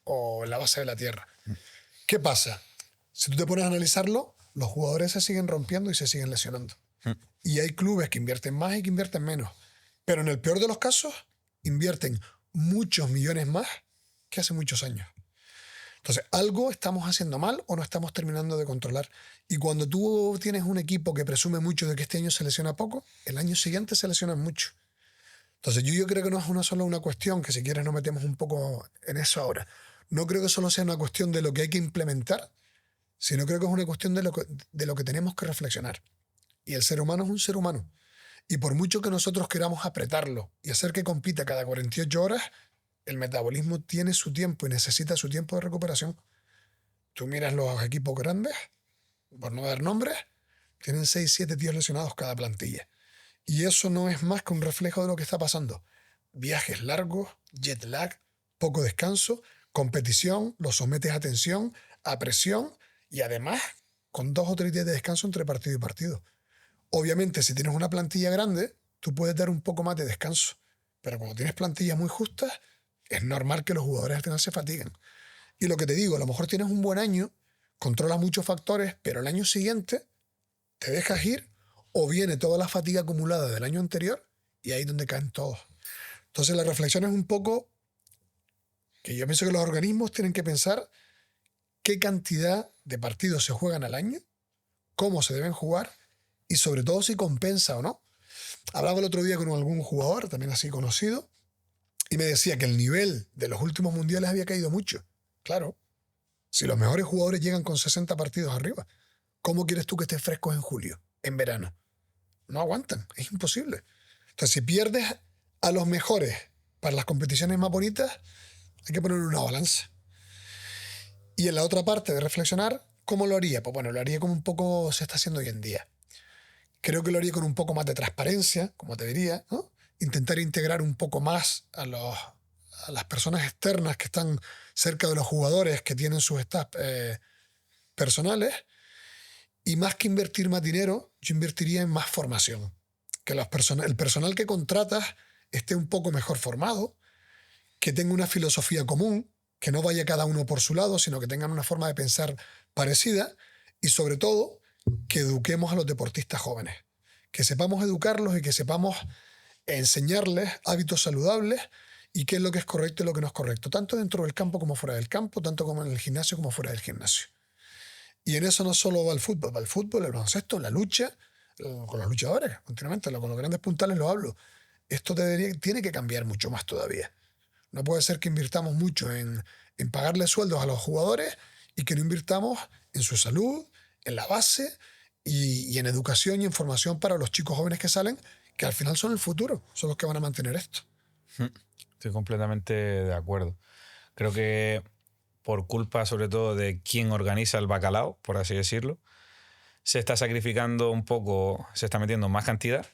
o en la base de la Tierra. ¿Qué pasa? Si tú te pones a analizarlo, los jugadores se siguen rompiendo y se siguen lesionando. Y hay clubes que invierten más y que invierten menos. Pero en el peor de los casos, invierten muchos millones más que hace muchos años. Entonces, algo estamos haciendo mal o no estamos terminando de controlar. Y cuando tú tienes un equipo que presume mucho de que este año se lesiona poco, el año siguiente se lesionan mucho. Entonces, yo creo que no es solo una cuestión, que si quieres nos metemos un poco en eso ahora. No creo que solo sea una cuestión de lo que hay que implementar, sino creo que es una cuestión de lo que tenemos que reflexionar. Y el ser humano es un ser humano. Y por mucho que nosotros queramos apretarlo y hacer que compita cada 48 horas, el metabolismo tiene su tiempo y necesita su tiempo de recuperación. Tú miras los equipos grandes, por no dar nombres, tienen 6, 7 tíos lesionados cada plantilla. Y eso no es más que un reflejo de lo que está pasando. Viajes largos, jet lag, poco descanso, competición, los sometes a tensión, a presión y además con 2 o 3 días de descanso entre partido y partido. Obviamente, si tienes una plantilla grande, tú puedes dar un poco más de descanso. Pero cuando tienes plantillas muy justas, es normal que los jugadores al final se fatiguen. Y lo que te digo, a lo mejor tienes un buen año, controlas muchos factores, pero el año siguiente te dejas ir o viene toda la fatiga acumulada del año anterior y ahí es donde caen todos. Entonces la reflexión es un poco que yo pienso que los organismos tienen que pensar qué cantidad de partidos se juegan al año, cómo se deben jugar y sobre todo si compensa o no. Hablaba el otro día con algún jugador, también así conocido, y me decía que el nivel de los últimos mundiales había caído mucho. Claro, si los mejores jugadores llegan con 60 partidos arriba, ¿cómo quieres tú que estés frescos en julio, en verano? No aguantan, es imposible. Entonces, si pierdes a los mejores para las competiciones más bonitas, hay que poner una balanza. Y en la otra parte de reflexionar, ¿cómo lo haría? Pues bueno, lo haría como un poco se está haciendo hoy en día. Creo que lo haría con un poco más de transparencia, como te diría, ¿no? Intentar integrar un poco más a las personas externas que están cerca de los jugadores, que tienen sus staff personales. Y más que invertir más dinero, yo invertiría en más formación. Que el personal que contratas esté un poco mejor formado, que tenga una filosofía común, que no vaya cada uno por su lado, sino que tengan una forma de pensar parecida y sobre todo que eduquemos a los deportistas jóvenes, que sepamos educarlos y que sepamos enseñarles hábitos saludables y qué es lo que es correcto y lo que no es correcto, tanto dentro del campo como fuera del campo, tanto como en el gimnasio como fuera del gimnasio. Y en eso no solo va el fútbol, el baloncesto, la lucha, con los luchadores, continuamente, con los grandes puntales lo hablo. Esto tiene que cambiar mucho más todavía. No puede ser que invirtamos mucho en pagarle sueldos a los jugadores y que no invirtamos en su salud, en la base y en educación y en formación para los chicos jóvenes que salen, que al final son el futuro, son los que van a mantener esto. Estoy completamente de acuerdo. Creo que por culpa sobre todo de quien organiza el bacalao, por así decirlo, se está sacrificando un poco, se está metiendo más cantidad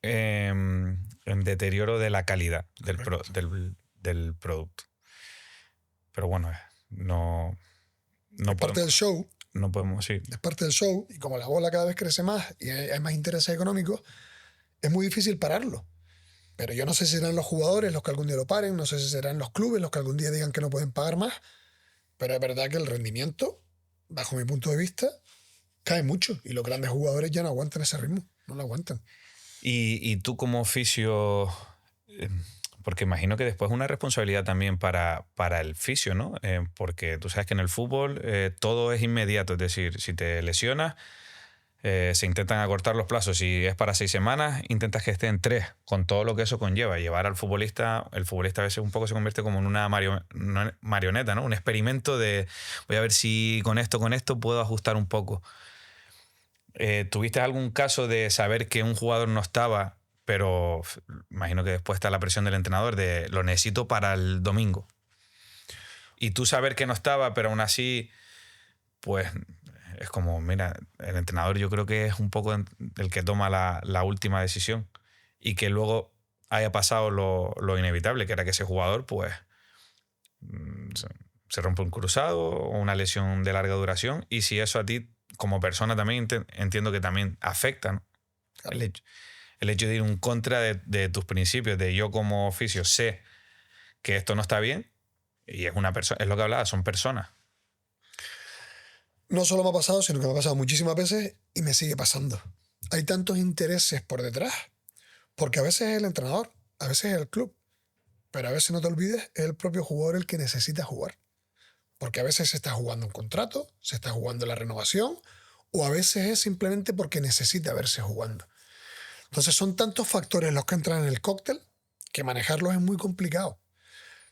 en deterioro de la calidad del producto. Pero bueno, no Es parte del show. No podemos, sí. Es parte del show y como la bola cada vez crece más y hay más intereses económicos, es muy difícil pararlo. Pero yo no sé si serán los jugadores los que algún día lo paren, no sé si serán los clubes los que algún día digan que no pueden pagar más, pero es verdad que el rendimiento, bajo mi punto de vista, cae mucho y los grandes jugadores ya no aguantan ese ritmo, no lo aguantan. Y tú como fisio, porque imagino que después es una responsabilidad también para el fisio, ¿no? Porque tú sabes que en el fútbol todo es inmediato, es decir, si te lesionas, se intentan acortar los plazos. Si es para 6 semanas, intentas que esté en 3, con todo lo que eso conlleva. Llevar al futbolista, el futbolista a veces un poco se convierte como en una marioneta, ¿no? Un experimento de voy a ver si con esto puedo ajustar un poco. ¿Tuviste algún caso de saber que un jugador no estaba, pero imagino que después está la presión del entrenador de lo necesito para el domingo? Y tú saber que no estaba, pero aún así, pues es como, mira, el entrenador yo creo que es un poco el que toma la última decisión. Y que luego haya pasado lo inevitable, que era que ese jugador, pues, se rompe un cruzado o una lesión de larga duración. Y si eso a ti, como persona, también entiendo que también afecta, ¿no? Claro. El hecho de ir en contra de tus principios, de yo como oficio sé que esto no está bien, y es una persona, es lo que hablaba, son personas. No solo me ha pasado, sino que me ha pasado muchísimas veces y me sigue pasando. Hay tantos intereses por detrás, porque a veces es el entrenador, a veces es el club, pero a veces no te olvides, es el propio jugador el que necesita jugar. Porque a veces se está jugando un contrato, se está jugando la renovación, o a veces es simplemente porque necesita verse jugando. Entonces son tantos factores los que entran en el cóctel que manejarlos es muy complicado.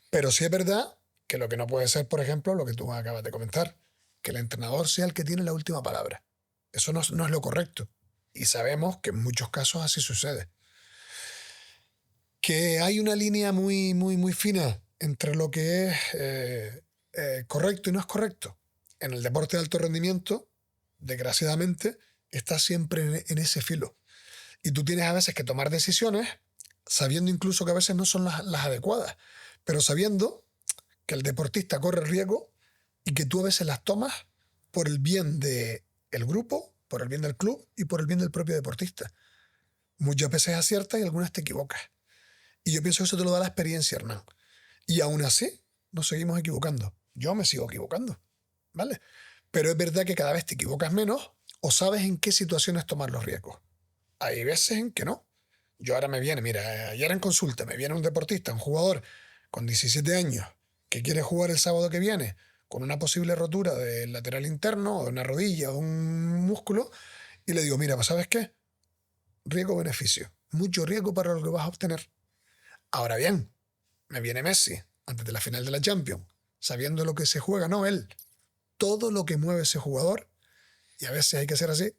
Pero sí es verdad que lo que no puede ser, por ejemplo, lo que tú acabas de comentar, que el entrenador sea el que tiene la última palabra. Eso no es lo correcto. Y sabemos que en muchos casos así sucede. Que hay una línea muy, muy, muy fina entre lo que es correcto y no es correcto. En el deporte de alto rendimiento, desgraciadamente, está siempre en ese filo. Y tú tienes a veces que tomar decisiones sabiendo incluso que a veces no son las adecuadas, pero sabiendo que el deportista corre el riesgo y que tú a veces las tomas por el bien del grupo, por el bien del club y por el bien del propio deportista. Muchas veces aciertas y algunas te equivocas. Y yo pienso que eso te lo da la experiencia, Hernán. Y aún así, nos seguimos equivocando. Yo me sigo equivocando, ¿vale? Pero es verdad que cada vez te equivocas menos o sabes en qué situaciones tomar los riesgos. Hay veces en que no. Yo ahora me viene, mira, ayer en consulta me viene un deportista, un jugador con 17 años que quiere jugar el sábado que viene con una posible rotura del lateral interno o de una rodilla o de un músculo y le digo, mira, pues ¿sabes qué? Riesgo-beneficio. Mucho riesgo para lo que vas a obtener. Ahora bien, me viene Messi antes de la final de la Champions, sabiendo lo que se juega, no él, todo lo que mueve ese jugador, y a veces hay que ser así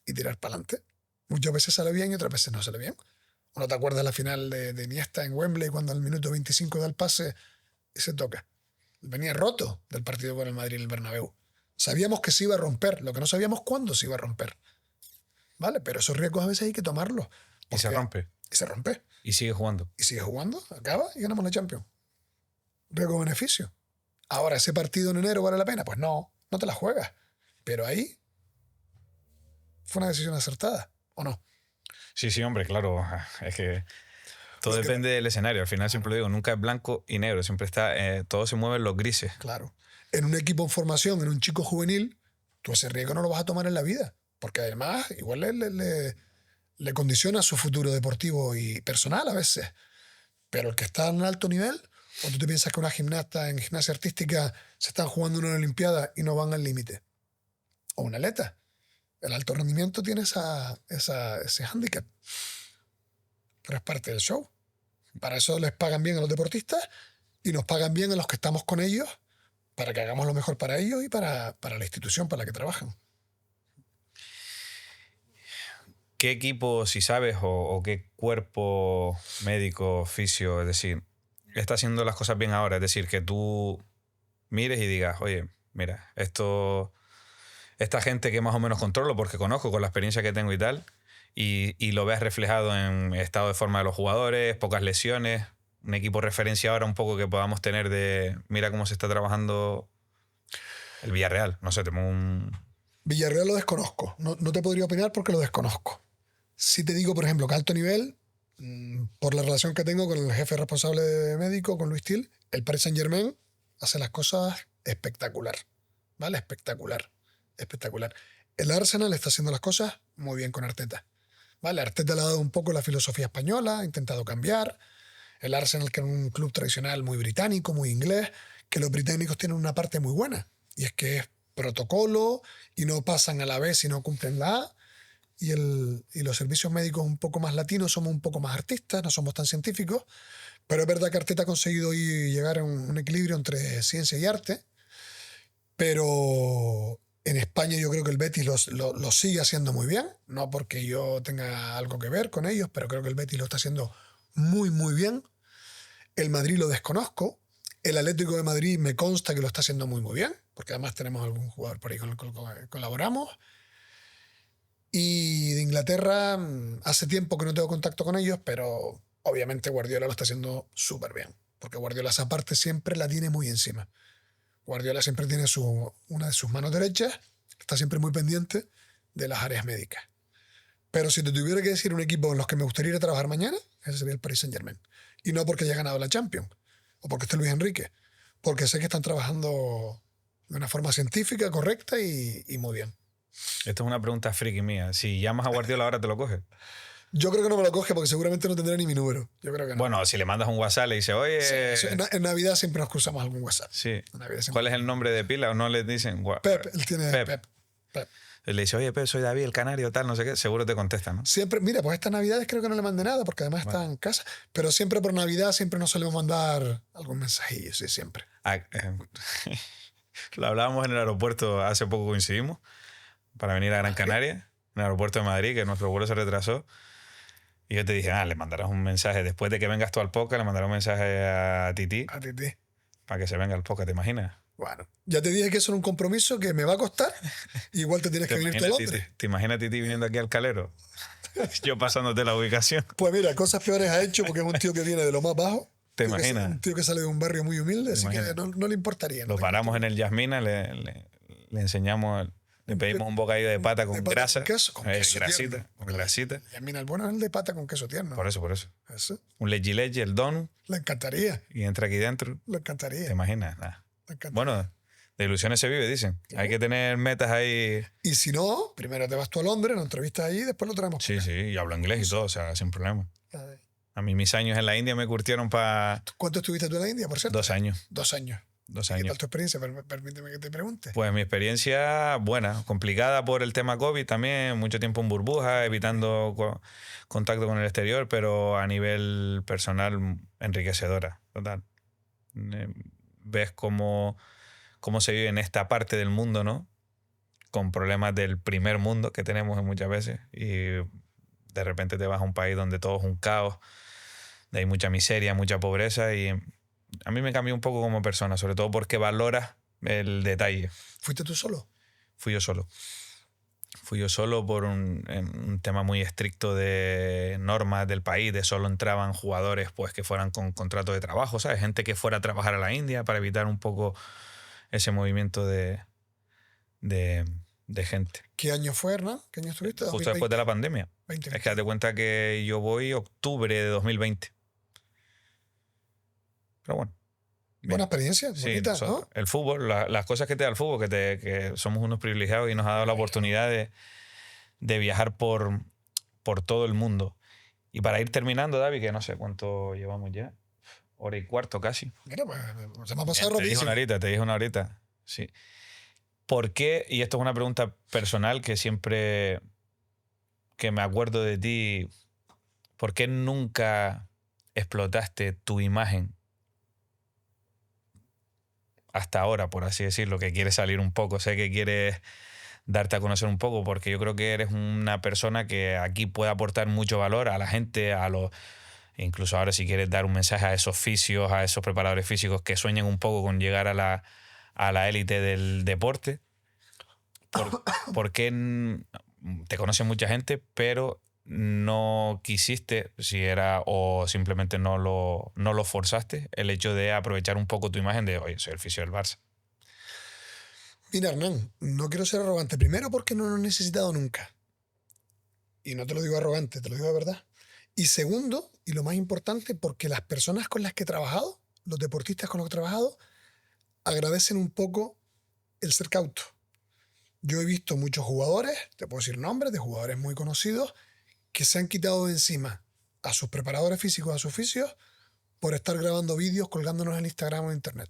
y tirar para adelante. Muchas veces sale bien y otras veces no sale bien. ¿O no te acuerdas la final de Iniesta en Wembley cuando al minuto 25 da el pase y se toca? Venía roto del partido con el Madrid en el Bernabéu. Sabíamos que se iba a romper, lo que no sabíamos cuándo se iba a romper. ¿Vale? Pero esos riesgos a veces hay que tomarlos. Y se rompe. Y se rompe. Y sigue jugando. Y sigue jugando, acaba y ganamos la Champions. Riesgo-beneficio. Ahora, ¿ese partido en enero vale la pena? Pues no, no te la juegas. Pero ahí fue una decisión acertada, ¿o no? Sí, sí, hombre, claro. Es que todo depende del escenario. Al final siempre lo digo, nunca es blanco y negro. Siempre está, todo se mueve en los grises. Claro. En un equipo en formación, en un chico juvenil, tú ese riesgo no lo vas a tomar en la vida. Porque además, igual le condiciona su futuro deportivo y personal a veces. Pero el que está en alto nivel, o tú te piensas que una gimnasta en gimnasia artística se están jugando una Olimpiada y no van al límite. O un atleta. El alto rendimiento tiene ese hándicap. Pero es parte del show. Para eso les pagan bien a los deportistas y nos pagan bien a los que estamos con ellos para que hagamos lo mejor para ellos y para la institución para la que trabajan. ¿Qué equipo, si sabes, o qué cuerpo médico, fisio, es decir, está haciendo las cosas bien ahora? Es decir, que tú mires y digas, oye, mira, esta gente que más o menos controlo porque conozco con la experiencia que tengo y tal, y lo ves reflejado en estado de forma de los jugadores, pocas lesiones, un equipo referencia ahora un poco que podamos tener de, mira cómo se está trabajando el Villarreal. No sé, tengo un... Villarreal lo desconozco. No te podría opinar porque lo desconozco. Si te digo, por ejemplo, que alto nivel, por la relación que tengo con el jefe responsable de médico, con Luis Til, el Paris Saint-Germain hace las cosas espectacular. ¿Vale? Espectacular. Espectacular. El Arsenal está haciendo las cosas muy bien con Arteta. ¿Vale? Arteta le ha dado un poco la filosofía española, ha intentado cambiar. El Arsenal, que es un club tradicional muy británico, muy inglés, que los británicos tienen una parte muy buena. Y es que es protocolo y no pasan a la B si no cumplen la A. Y los servicios médicos un poco más latinos somos un poco más artistas, no somos tan científicos, pero es verdad que Arteta ha conseguido llegar a un equilibrio entre ciencia y arte, pero en España yo creo que el Betis lo sigue haciendo muy bien, no porque yo tenga algo que ver con ellos, pero creo que el Betis lo está haciendo muy, muy bien. El Madrid lo desconozco, El Atlético de Madrid me consta que lo está haciendo muy, muy bien, porque además tenemos algún jugador por ahí con el que colaboramos. Y de Inglaterra, hace tiempo que no tengo contacto con ellos, pero obviamente Guardiola lo está haciendo súper bien, porque Guardiola esa parte siempre la tiene muy encima. Guardiola siempre tiene una de sus manos derechas, está siempre muy pendiente de las áreas médicas. Pero si te tuviera que decir un equipo en los que me gustaría ir a trabajar mañana, ese sería el Paris Saint-Germain. Y no porque haya ganado la Champions, o porque esté Luis Enrique, porque sé que están trabajando de una forma científica, correcta y muy bien. Esto es una pregunta friki mía. Si llamas a Guardiola ahora, ¿te lo coges? Yo creo que no me lo coge porque seguramente no tendrá ni mi número. Yo creo que no. Bueno, si le mandas un WhatsApp, le dices, oye... Sí, en Navidad siempre nos cruzamos algún WhatsApp. Sí. Navidad ¿Cuál es el nombre de pila? ¿O no le dicen? Pep, él tiene Pep. Le dice, oye, Pep, soy David, el canario, tal, no sé qué. Seguro te contesta, ¿no? Siempre, mira, pues estas Navidades creo que no le mandé nada porque además está en casa. Pero siempre por Navidad siempre nos solemos mandar algún mensajillo, sí, siempre. Lo hablábamos en el aeropuerto, hace poco coincidimos, para venir a Gran Canaria, en el aeropuerto de Madrid, que nuestro vuelo se retrasó. Y yo te dije, le mandarás un mensaje. Después de que vengas tú al podcast, le mandarás un mensaje a Titi. A Titi. Para que se venga al podcast, ¿te imaginas? Bueno, ya te dije que eso es un compromiso que me va a costar. Igual te tienes que venir tú a Londres. ¿Te imaginas Titi viniendo aquí al Calero? Yo pasándote la ubicación. Pues mira, cosas peores ha hecho porque es un tío que viene de lo más bajo. ¿Te imaginas? Un tío que sale de un barrio muy humilde, así que no le importaría. Lo paramos en el Yasmina, le enseñamos... Le pedimos un bocadillo de pata con grasa. Con queso, con queso grasita, con grasita. Yasmina, el bueno es el de pata con queso tierno. Por eso. Eso. Un leche, el donut. Le encantaría. Y entra aquí dentro. Le encantaría. ¿Te imaginas? Bueno, de ilusiones se vive, dicen. ¿Sí? Hay que tener metas ahí. Y si no, primero te vas tú a Londres, nos entrevistas ahí y después lo traemos. Sí, y hablo inglés y todo, o sea, sin problema. A mí mis años en la India me curtieron para... ¿Cuánto estuviste tú en la India, por cierto? 2 años. 2 años. 2 años. ¿Qué tal tu experiencia? Permíteme que te pregunte. Pues mi experiencia, buena, complicada por el tema COVID también, mucho tiempo en burbuja, evitando contacto con el exterior, pero a nivel personal enriquecedora, total. Ves cómo se vive en esta parte del mundo, ¿no? Con problemas del primer mundo que tenemos muchas veces y de repente te vas a un país donde todo es un caos, donde hay mucha miseria, mucha pobreza y... A mí me cambió un poco como persona, sobre todo porque valoras el detalle. ¿Fuiste tú solo? Fui yo solo. Fui yo solo por un tema muy estricto de normas del país, de solo entraban jugadores pues que fueran con contrato de trabajo, ¿sabes? Gente que fuera a trabajar a la India para evitar un poco ese movimiento de gente. ¿Qué año fue, Hernán? ¿Qué año estuviste? Justo 2020. Después de la pandemia. 2020. Es que date cuenta que yo voy octubre de 2020. Pero bueno. Buena experiencia, bonita, sí, ¿no? El fútbol, las cosas que te da el fútbol, que somos unos privilegiados y nos ha dado la oportunidad de viajar por todo el mundo. Y para ir terminando, David, que no sé cuánto llevamos ya, 1:15 casi. Mira, pues se me ha pasado rapidísimo. Te dije una horita, sí. ¿Por qué? Y esto es una pregunta personal que siempre que me acuerdo de ti, ¿por qué nunca explotaste tu imagen hasta ahora, por así decirlo, que quieres salir un poco? Sé que quieres darte a conocer un poco, porque yo creo que eres una persona que aquí puede aportar mucho valor a la gente, incluso ahora si quieres dar un mensaje a esos fisios, a esos preparadores físicos que sueñan un poco con llegar a la élite del deporte. Porque te conoce mucha gente, pero no quisiste, o simplemente no lo forzaste, el hecho de aprovechar un poco tu imagen de, oye, soy el fisio del Barça? Mira, Hernán, no quiero ser arrogante. Primero, porque no lo he necesitado nunca. Y no te lo digo arrogante, te lo digo de verdad. Y segundo, y lo más importante, porque las personas con las que he trabajado, los deportistas con los que he trabajado, agradecen un poco el ser cauto. Yo he visto muchos jugadores, te puedo decir nombres de jugadores muy conocidos, que se han quitado de encima a sus preparadores físicos, a sus fisios, por estar grabando vídeos, colgándonos en Instagram o en Internet.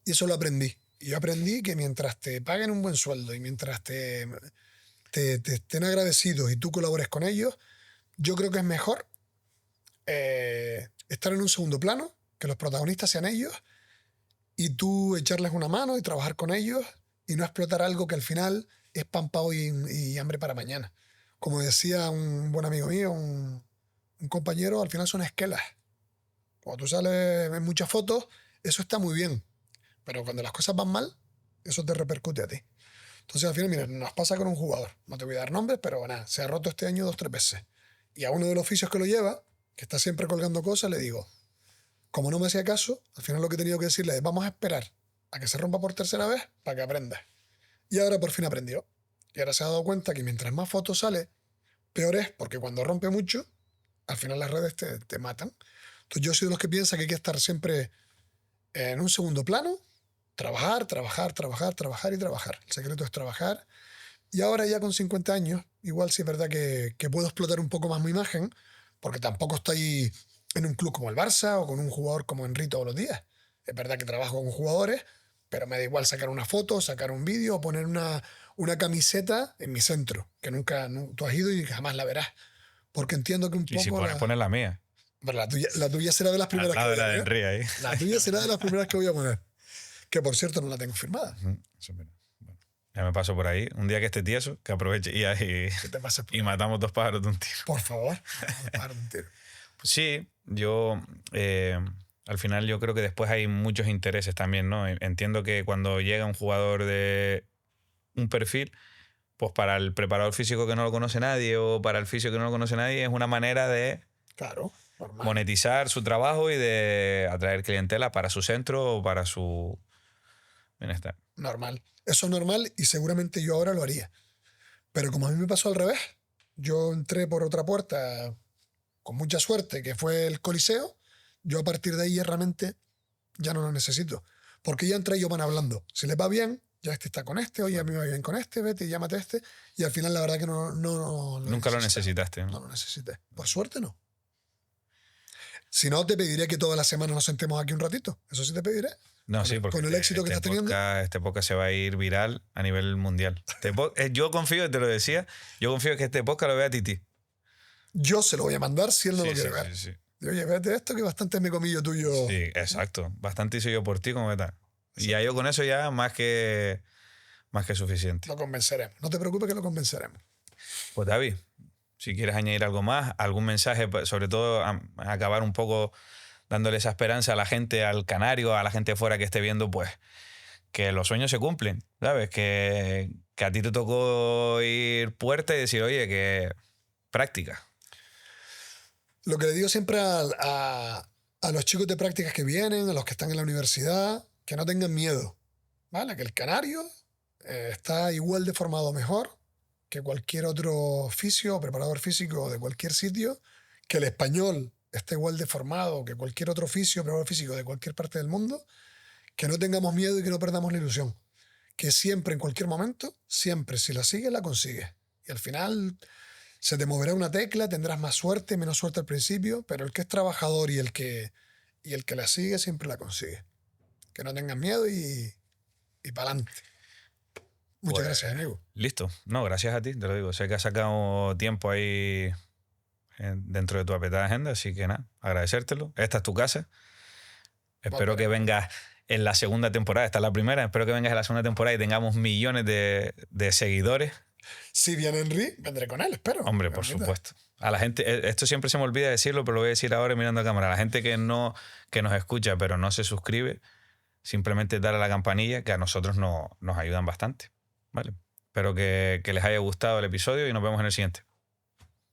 Y eso lo aprendí. Y yo aprendí que mientras te paguen un buen sueldo y mientras te estén agradecidos y tú colabores con ellos, yo creo que es mejor estar en un segundo plano, que los protagonistas sean ellos, y tú echarles una mano y trabajar con ellos y no explotar algo que al final es pan para hoy y hambre para mañana. Como decía un buen amigo mío, un compañero, al final son esquelas. Cuando tú sales en muchas fotos, eso está muy bien. Pero cuando las cosas van mal, eso te repercute a ti. Entonces, al final, mira, nos pasa con un jugador. No te voy a dar nombres, pero nada, se ha roto este año 2 o 3 veces. Y a uno de los oficios que lo lleva, que está siempre colgando cosas, le digo, como no me hacía caso, al final lo que he tenido que decirle es, vamos a esperar a que se rompa por tercera vez para que aprendas. Y ahora por fin aprendió. Y ahora se ha dado cuenta que mientras más fotos sale, peor es, porque cuando rompe mucho, al final las redes te matan. Entonces yo soy de los que piensa que hay que estar siempre en un segundo plano, trabajar, trabajar, trabajar, trabajar y trabajar. El secreto es trabajar. Y ahora ya con 50 años, igual sí es verdad que puedo explotar un poco más mi imagen, porque tampoco estoy en un club como el Barça o con un jugador como Henry todos los días. Es verdad que trabajo con jugadores, pero me da igual sacar una foto, sacar un vídeo o poner una camiseta en mi centro, que nunca tú has ido y jamás la verás. Porque entiendo que un Y poco... si pones la mía. Pero la tuya será de las primeras Al lado que de voy a la de poner. Henry ahí. La tuya será de las primeras que voy a poner. Que por cierto no la tengo firmada. Eso, mira. Bueno, ya me paso por ahí. Un día que esté tieso, que aproveche y, ¿Qué te pasa? y matamos 2 pájaros de un tiro. Por favor. Pájaro de un tiro. Pues sí, yo al final yo creo que después hay muchos intereses también, ¿no? Entiendo que cuando llega un jugador de un perfil, pues para el preparador físico que no lo conoce nadie o para el fisio que no lo conoce nadie, es una manera de Claro, normal. monetizar su trabajo y de atraer clientela para su centro o para su bienestar. Normal. Eso es normal y seguramente yo ahora lo haría. Pero como a mí me pasó al revés, yo entré por otra puerta con mucha suerte, que fue el Coliseo, yo a partir de ahí realmente ya no lo necesito. Porque ya entre ellos van hablando. Si les va bien, ya este está con este, oye, a mí me va bien con este, vete y llámate a este. Y al final la verdad que no Nunca lo necesitaba. necesitaste, ¿no? No lo necesité. Por suerte no. Si no, te pediré que todas las semanas nos sentemos aquí un ratito. Eso sí te pediré. No, sí, porque con el éxito que estás teniendo. Este podcast se va a ir viral a nivel mundial. Yo confío, te lo decía, yo confío que este podcast lo vea Titi. Yo se lo voy a mandar si él no Sí, lo quiere sí, ver. sí, sí. Y, oye, vete esto que bastante me comí yo tuyo. Sí, exacto. Bastante hice yo por ti como tal. Y ya yo con eso ya más que suficiente. Lo convenceremos. No te preocupes que lo convenceremos. Pues David, si quieres añadir algo más, algún mensaje, sobre todo a acabar un poco dándole esa esperanza a la gente, al canario, a la gente fuera que esté viendo, pues que los sueños se cumplen, ¿sabes? Que a ti te tocó ir puerta y decir, oye, que práctica. Lo que le digo siempre a los chicos de prácticas que vienen, a los que están en la universidad, que no tengan miedo, ¿vale? Que el canario está igual de formado mejor que cualquier otro oficio o preparador físico de cualquier sitio, que el español está igual de formado que cualquier otro oficio o preparador físico de cualquier parte del mundo, que no tengamos miedo y que no perdamos la ilusión. Que siempre, en cualquier momento, siempre, si la sigues, la consigues. Y al final se te moverá una tecla, tendrás más suerte, menos suerte al principio, pero el que es trabajador y el que la sigue siempre la consigue. Que no tengas miedo y para adelante. Muchas gracias, amigo. Listo. No, gracias a ti, te lo digo. Sé que has sacado tiempo ahí dentro de tu apretada agenda, así que nada, agradecértelo. Esta es tu casa. Espero que vengas en la segunda temporada. Esta es la primera. Espero que vengas en la segunda temporada y tengamos millones de seguidores. Si viene Henry, vendré con él, espero. Hombre, por supuesto. A la gente, esto siempre se me olvida decirlo, pero lo voy a decir ahora mirando a cámara. A la gente que nos escucha pero no se suscribe, simplemente darle a la campanilla, que a nosotros nos ayudan bastante. ¿Vale? Espero que les haya gustado el episodio y nos vemos en el siguiente.